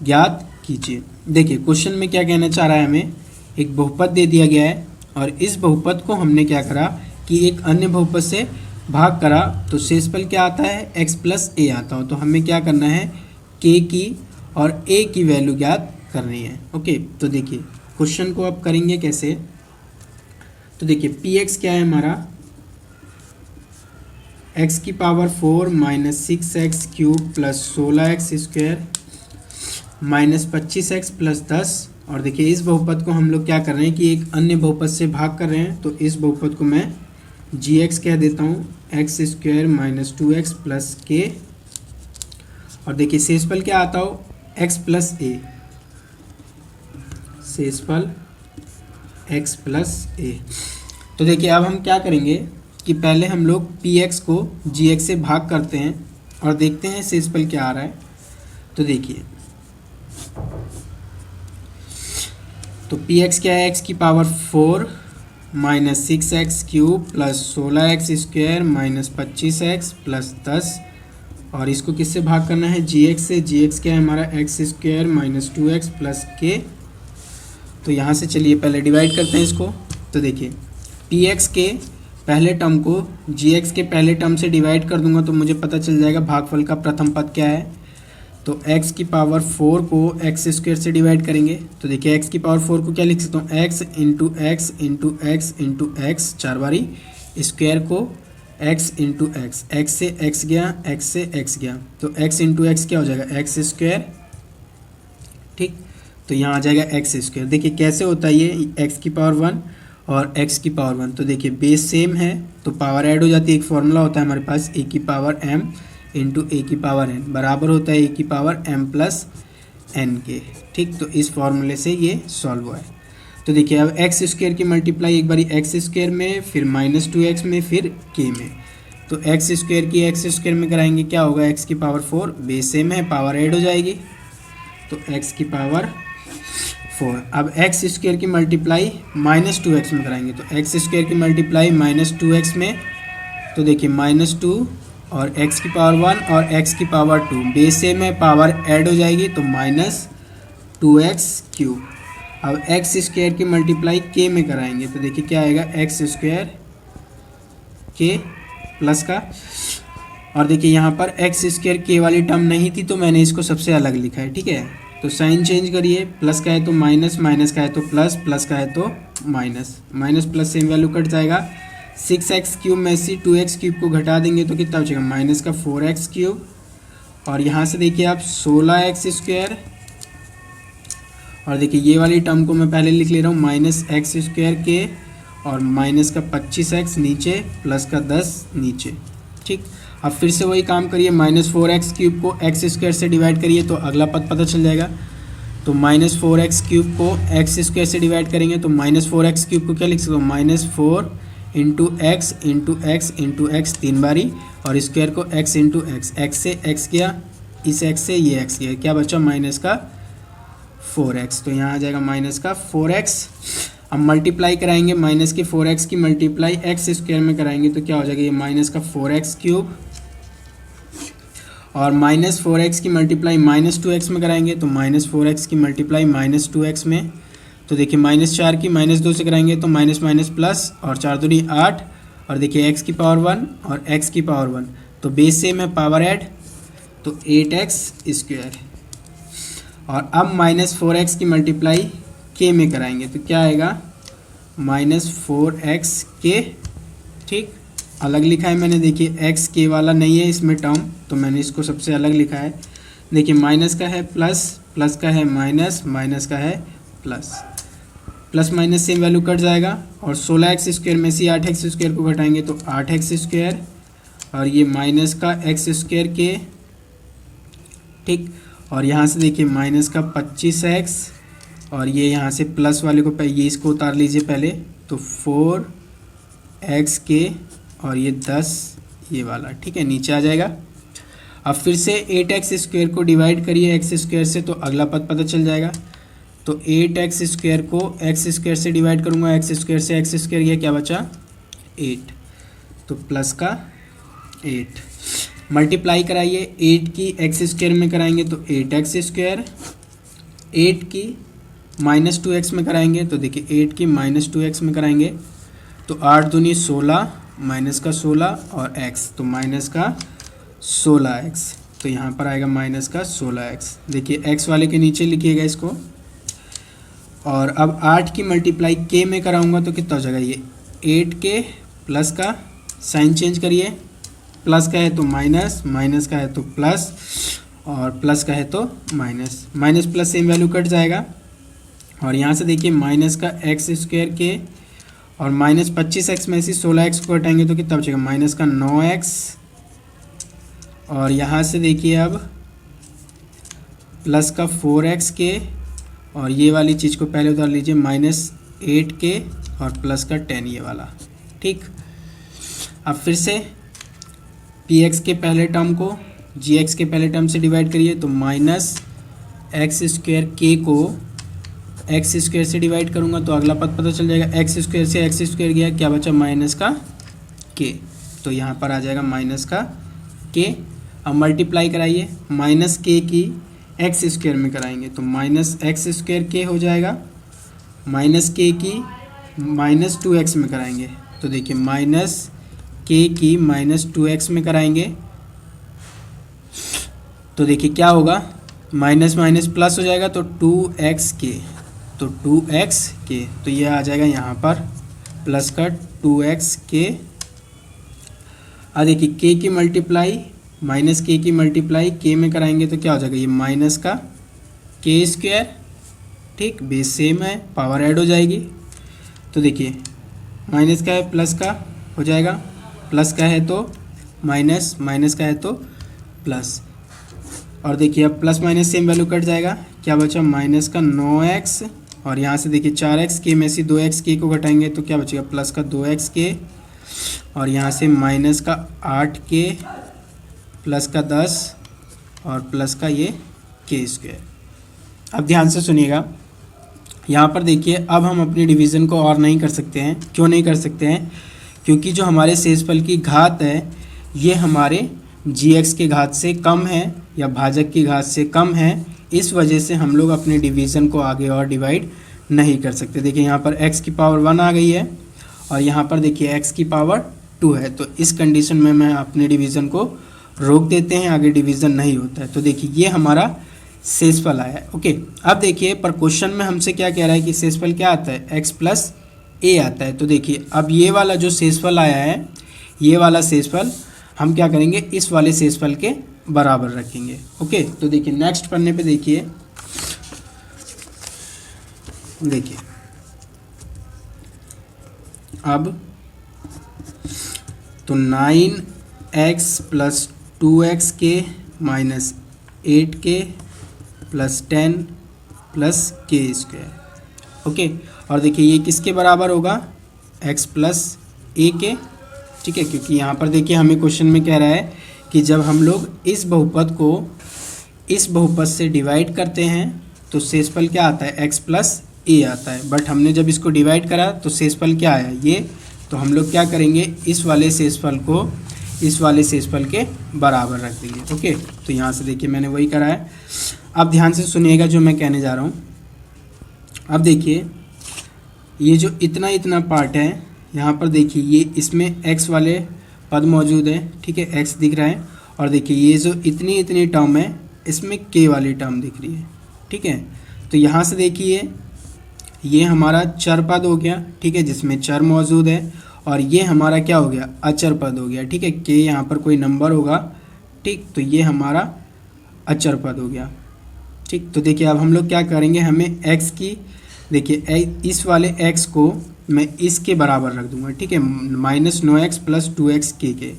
ज्ञात कीजिए। देखिए क्वेश्चन में क्या कहना चाह रहा है, हमें एक बहुपद दे दिया गया है और इस बहुपद को हमने क्या करा कि एक अन्य बहुपद से भाग करा, तो शेषफल क्या आता है, x प्लस a आता हो। तो हमें क्या करना है, k की और a की वैल्यू ज्ञात करनी है। ओके, तो देखिए क्वेश्चन को अब करेंगे कैसे, तो देखिए px क्या है हमारा, x की power 4 minus 6x cube plus 16x square minus 25x plus 10। और देखिए इस बहुपद को हम लोग क्या कर रहे हैं कि एक अन्य बहुपद से भाग कर रहे हैं, तो इस बहुपद को मैं gx कह देता हूँ, x square minus 2x plus k। और देखिए शेषफल क्या आता हो, x plus a, शेषफल x plus a। तो देखिए अब हम क्या करेंगे कि पहले हम लोग px को gx से भाग करते हैं और देखते हैं शेषफल क्या आ रहा है। तो देखिए तो px क्या है, x की power 4 minus 6x cube plus 16x square minus 25x plus 10। और इसको किससे भाग करना है, gx से। gx क्या है हमारा, x square minus 2x plus k। तो यहाँ से चलिए पहले डिवाइड करते हैं इसको। तो देखिए px के पहले टर्म को gx के पहले टर्म से डिवाइड कर दूंगा तो मुझे पता चल जाएगा भागफल का प्रथम पद क्या है। तो x की पावर 4 को x स्क्वायर से डिवाइड करेंगे, तो देखिए x की पावर 4 को क्या लिख सकता हूँ, x into x into x into x, 4 बारी स्क्वायर को x इंटू एक्स, x से x गया, x से x गया, तो x इंटू एक्स क्या हो जाएगा, x स्क्वायर। ठीक, तो यहाँ आ जाएगा x स्क्वायर। देखिए कैसे होता है ये, x की पावर 1 और x की पावर 1, तो देखिए बेस सेम है तो पावर ऐड हो जाती है। एक फॉर्मूला होता है हमारे पास, a की पावर m इंटू ए की पावर n बराबर होता है a की पावर m प्लस n के। ठीक, तो इस फॉर्मूले से ये सॉल्व हुआ है। तो देखिए अब एक्स स्क्वायर की मल्टीप्लाई एक बारी एक्स स्क्वायर में, फिर माइनस 2x में, फिर k में। तो एक्स स्क्वायर की एक्स स्क्वायर में कराएंगे, क्या होगा, x की पावर 4, बेस सेम है, पावर ऐड हो जाएगी, तो x की पावर 4। अब एक्स स्क्वायर की मल्टीप्लाई माइनस 2x में कराएंगे, तो एक्स स्क्वायर की मल्टीप्लाई माइनस 2x में, तो देखिए -2 और x की पावर 1 और x की पावर 2, बेस सेम है, पावर ऐड हो जाएगी, तो -2x क्यूब। अब एक्स स्क्वायर की मल्टीप्लाई k में कराएंगे, तो देखिए क्या आएगा, एक्स स्क्वायर k प्लस का, और देखिए यहाँ पर एक्स स्क्वायर k वाली टर्म नहीं थी तो मैंने इसको सबसे अलग लिखा है। ठीक है, तो साइन चेंज करिए, प्लस का है तो माइनस, माइनस का है तो प्लस, प्लस का है तो minus, minus plus same value cut जाएगा। 6x क्यूब में से 2x क्यूब को घटा देंगे तो कितना बचेगा, माइनस का 4x क्यूब। और यहाँ से देखिए आप 16x स्क्वायर, और देखिए ये वाली टर्म को मैं पहले लिख ले रहा हूँ, माइनस एक्स स्क्वायर के, और माइनस का 25x नीचे, प्लस का 10 नीचे। ठीक, अब फिर से वही काम करिए, माइनस 4x क्यूब को एक्स स्क्वायर से डिवाइड करिए तो अगला पद पता चल जाएगा। तो माइनस 4x क्यूब को एक्स स्क्वायर से डिवाइड करेंगे तो माइनस 4x क्यूब को क्या लिख सकते हो, -4 into x into x into x, 3 बारी, और स्क्वायर को x इंटू एक्स, एक्स से x गया, इस x से ये x गया, क्या बचा, माइनस का 4x। तो यहाँ आ जाएगा माइनस का 4x। अब मल्टीप्लाई कराएंगे, माइनस की 4x की मल्टीप्लाई एक्स स्क्वायर में कराएंगे तो क्या हो जाएगा, ये माइनस का 4x क्यूब। और -4x की मल्टीप्लाई -2x में कराएंगे तो -4x की मल्टीप्लाई -2x में, तो देखिए -4 की -2 से कराएंगे तो माइनस माइनस प्लस, और 4 दूनी 8, और देखिए x की पावर 1 और x की पावर 1, तो बेस सेम है, पावर ऐड, तो 8x²। और अब -4x की मल्टीप्लाई k में कराएंगे तो क्या आएगा, -4xk। ठीक, अलग लिखा है मैंने, देखिए x k वाला नहीं है इसमें टर्म, तो मैंने इसको सबसे अलग लिखा है। देखिए माइनस का है प्लस, प्लस का है माइनस, माइनस का है plus, plus minus same value cut जाएगा, और 16x² में से 8x² को घटाएंगे तो 8x², और ये माइनस का x² के, ठीक, और यहाँ से देखिए माइनस का 25x, और ये यहाँ से प्लस वाले को ये इसको उतार लीजिए पहले, तो 4xk, और ये 10 ये वाला, ठीक है, नीचे आ जाएगा। अब फिर से 8x² को डिवाइड करिए x² से तो अगला पद पता चल जाएगा, तो 8x² को x² से डिवाइड करूँगा, x² से x² गया, क्या बचा 8, तो प्लस का 8, मल्टीप्लाई कराइए 8 की x² में कराएंगे तो 8x², 8 की -2x में कराएंगे तो देखिए 8 की -2x में कराएंगे तो 8 दूनी 16, माइनस का 16 और x, तो माइनस का 16x, तो यहाँ पर आएगा माइनस का 16x। देखिए x वाले के नीचे लिखिएगा इसको। और अब 8 की मल्टीप्लाई k में कराऊंगा तो कितना हो जाएगा, ये 8k, प्लस का साइन चेंज करिए, प्लस का है तो माइनस, माइनस का है तो प्लस, और प्लस का है तो minus, minus plus same value cut जाएगा। और यहाँ से देखिए माइनस का x² के, और माइनस 25x में से 16x को हटाएंगे तो कितना बचेगा, माइनस का 9x, और यहाँ से देखिए अब प्लस का 4x के, और ये वाली चीज़ को पहले उतार लीजिए, -8k और प्लस का 10 ये वाला, ठीक। अब फिर से px के पहले टर्म को gx के पहले टर्म से डिवाइड करिए तो -x² को x² से डिवाइड करूँगा तो अगला पद पता चल जाएगा, x² से x² गया, क्या बचा माइनस का k, तो यहाँ पर आ जाएगा माइनस का k। अब मल्टीप्लाई कराइए -k की x² में कराएंगे तो -x² हो जाएगा, -k की -2x में कराएंगे तो देखिए -k की -2x में कराएंगे तो देखिए क्या होगा, माइनस माइनस प्लस हो जाएगा तो 2xk, तो 2xk, तो ये आ जाएगा यहाँ पर प्लस का 2xk। अब देखिए k की मल्टीप्लाई -k की मल्टीप्लाई k में कराएंगे तो क्या हो जाएगा, ये माइनस का k², ठीक, बेस सेम है, पावर ऐड हो जाएगी। तो देखिए माइनस का है प्लस का हो जाएगा, प्लस का है तो माइनस, माइनस का है तो प्लस, और देखिए अब plus minus same value cut जाएगा, क्या बचा माइनस का 9x, और यहाँ से देखिए 4xk में से 2xk को घटाएंगे तो क्या बचेगा प्लस का 2xk, और यहाँ से माइनस का 8k, प्लस का 10 और प्लस का ये k²। अब ध्यान से सुनिएगा, यहाँ पर देखिए अब हम अपनी डिवीज़न को और नहीं कर सकते हैं। क्यों नहीं कर सकते हैं, क्योंकि जो हमारे शेषफल की घात है ये हमारे gx के घात से कम है या भाजक की घात से कम है, इस वजह से हम लोग अपने डिवीज़न को आगे और डिवाइड नहीं कर सकते। देखिए यहाँ पर x की पावर 1 आ गई है और यहाँ पर देखिए x की पावर 2 है, तो इस कंडीशन में मैं अपने डिवीज़न को रोक देते हैं, आगे डिवीज़न नहीं होता है। तो देखिए ये हमारा शेषफल आया है। ओके, अब देखिए पर क्वेश्चन में हमसे क्या कह रहा है कि शेषफल क्या आता है, x प्लस a आता है। तो देखिए अब ये वाला जो शेषफल आया है, ये वाला शेषफल हम क्या करेंगे, इस वाले शेषफल के बराबर रखेंगे। ओके, तो देखिए नेक्स्ट पन्ने पे देखिए, अब तो 9x plus 2xk minus 8k plus 10 plus k²। Okay, और देखिए ये किसके बराबर होगा, x प्लस a के, ठीक है, क्योंकि यहाँ पर देखिए हमें क्वेश्चन में कह रहा है कि जब हम लोग इस बहुपद को इस बहुपद से डिवाइड करते हैं तो शेषफल क्या आता है, x प्लस a आता है। बट हमने जब इसको डिवाइड करा तो शेषफल क्या आया ये, तो हम लोग क्या करेंगे, इस वाले शेषफल को इस वाले शेषफल के बराबर रख देंगे। ओके, तो यहाँ से देखिए मैंने वही करा है। अब ध्यान से सुनिएगा जो मैं कहने जा रहा हूँ। अब देखिए ये जो इतना इतना पार्ट है यहाँ पर देखिए, ये इसमें x वाले पद मौजूद है, ठीक है, x दिख रहा है। और देखिए ये जो इतनी इतनी टर्म है इसमें k वाली टर्म दिख रही है, ठीक है। तो यहाँ से देखिए ये हमारा चर पद हो गया, ठीक है, जिसमें चर मौजूद है। और ये हमारा क्या हो गया, अचर पद हो गया, ठीक है। k यहाँ पर कोई नंबर होगा, ठीक, तो ये हमारा अचर पद हो गया, ठीक। तो देखिए अब हम लोग क्या करेंगे, हमें x की, देखिए इस वाले x को मैं इसके बराबर रख दूंगा, ठीक है, -9x + 2x k।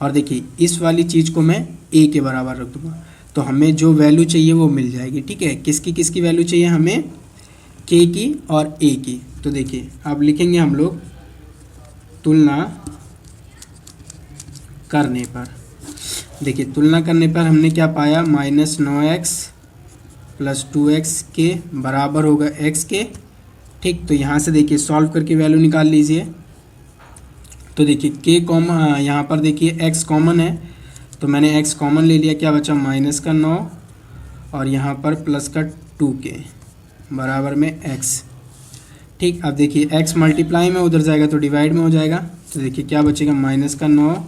और देखिए इस वाली चीज़ को मैं a के बराबर रख दूंगा, तो हमें जो वैल्यू चाहिए वो मिल जाएगी, ठीक है। किसकी किसकी वैल्यू चाहिए हमें, k की और a की। तो देखिए अब लिखेंगे हम लोग तुलना करने पर। देखिए तुलना करने पर हमने क्या पाया, -9x + 2x के बराबर होगा x के, ठीक। तो यहाँ से देखिए सॉल्व करके वैल्यू निकाल लीजिए। तो देखिए k कॉमन, यहाँ पर देखिए x कॉमन है, तो मैंने x कॉमन ले लिया, क्या बचा -9 और यहाँ पर +2k बराबर में x, ठीक। अब देखिए x मल्टीप्लाई में उधर जाएगा तो डिवाइड में हो जाएगा। तो देखिए क्या बचेगा, -9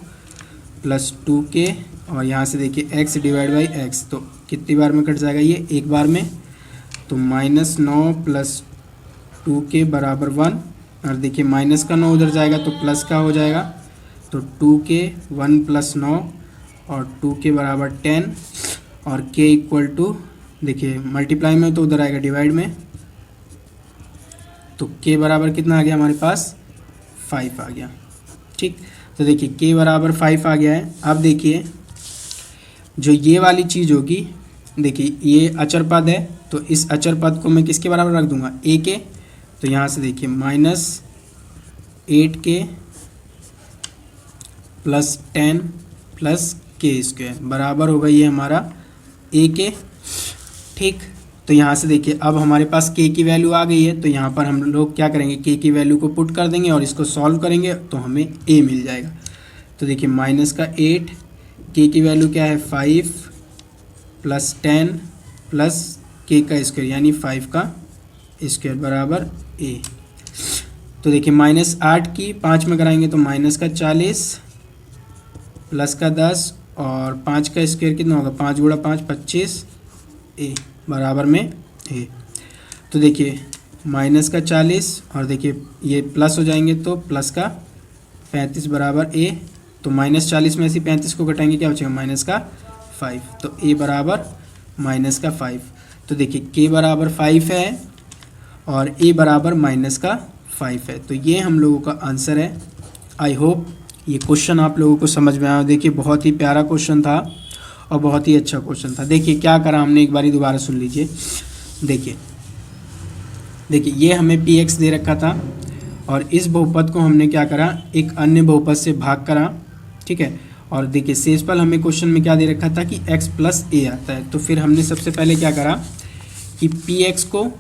+ 2k और यहाँ से देखिए x / x, तो कितनी बार में कट जाएगा ये, एक बार में। तो -9 + 2k बराबर 1। और देखिए -9 उधर जाएगा तो प्लस का हो जाएगा, तो 2k 1 + 9 और 2k बराबर 10 और k = देखिए मल्टीप्लाई में तो उधर आएगा डिवाइड में, तो k बराबर कितना आ गया हमारे पास, 5 आ गया, ठीक। तो देखिए k बराबर 5 आ गया है। अब देखिए जो ये वाली चीज़ होगी, देखिए ये अचर पद है, तो इस अचर पद को मैं किसके बराबर रख दूंगा, a के। तो यहाँ से देखिए -8k + 10 + k² बराबर होगा ये हमारा a के, ठीक। तो यहाँ से देखिए अब हमारे पास k की वैल्यू आ गई है, तो यहाँ पर हम लोग क्या करेंगे, k की वैल्यू को पुट कर देंगे और इसको सॉल्व करेंगे तो हमें a मिल जाएगा। तो देखिए -8, k की वैल्यू क्या है 5 + 10 + k² यानी 5 का स्क्वायर बराबर a। तो देखिए -8 की 5 में कराएंगे तो -40 + 10 और 5 का स्क्वायर कितना होगा, 5 × 5 25 a बराबर में a। तो देखिए -40 और देखिए ये प्लस हो जाएंगे तो +35 बराबर a। तो -40 में से 35 को घटाएंगे क्या बचेगा, -5, तो a बराबर -5। तो देखिए k बराबर 5 है और a बराबर -5 है। तो ये हम लोगों का आंसर है। आई होप ये क्वेश्चन आप लोगों को समझ में आया। देखिए बहुत ही प्यारा क्वेश्चन था और बहुत ही अच्छा क्वेश्चन था। देखिए क्या करा हमने, एक बारी दोबारा सुन लीजिए। देखिए ये हमें px दे रखा था और इस बहुपद को हमने क्या करा, एक अन्य बहुपद से भाग करा, ठीक है। और देखिए शेषफल हमें क्वेश्चन में क्या दे रखा था कि x + a आता है। तो फिर हमने सबसे पहले क्या करा कि px को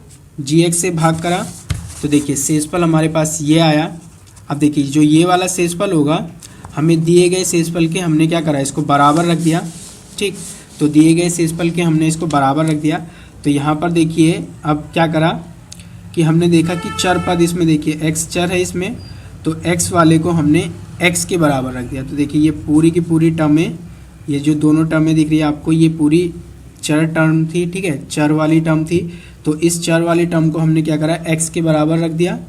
gx से भाग करा, तो देखिए शेषफल हमारे पास ये आया। अब देखिए जो ये वाला शेषफल होगा, हमें दिए गए शेषफल के हमने क्या करा, इसको बराबर रख दिया, ठीक। तो दिए गए शेषफल के हमने इसको बराबर रख दिया। तो यहाँ पर देखिए अब क्या करा कि हमने देखा कि चर पद, इसमें देखिए x चर है इसमें, तो x वाले को हमने x के बराबर रख दिया। तो देखिए ये पूरी की पूरी टर्में, ये जो दोनों टर्में दिख रही है आपको, ये पूरी चर टर्म थी, ठीक है, चर वाली टर्म थी। तो इस चर वाली टर्म को हमने क्या करा, x के बराबर रख दिया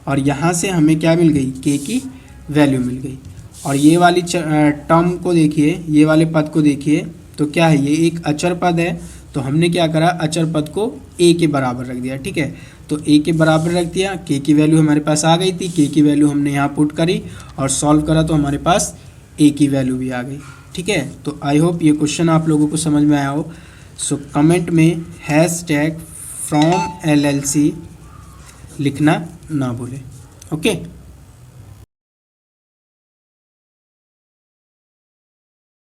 और यहाँ से हमें क्या मिल गई, k की वैल्यू मिल गई। और ये वाली टर्म को देखिए, ये वाले पद को देखिए, तो क्या है, ये एक अचर पद है, तो हमने क्या करा, अचर पद को a के बराबर रख दिया, ठीक है। तो a के बराबर रख दिया, k की वैल्यू हमारे पास आ गई थी, k की वैल्यू हमने यहाँ पुट करी और सॉल्व करा तो हमारे पास a की वैल्यू भी आ गई, ठीक है। तो आई होप ये क्वेश्चन आप लोगों को समझ में आया हो। सो कमेंट में #FromLLC लिखना ना भूलें। ओके।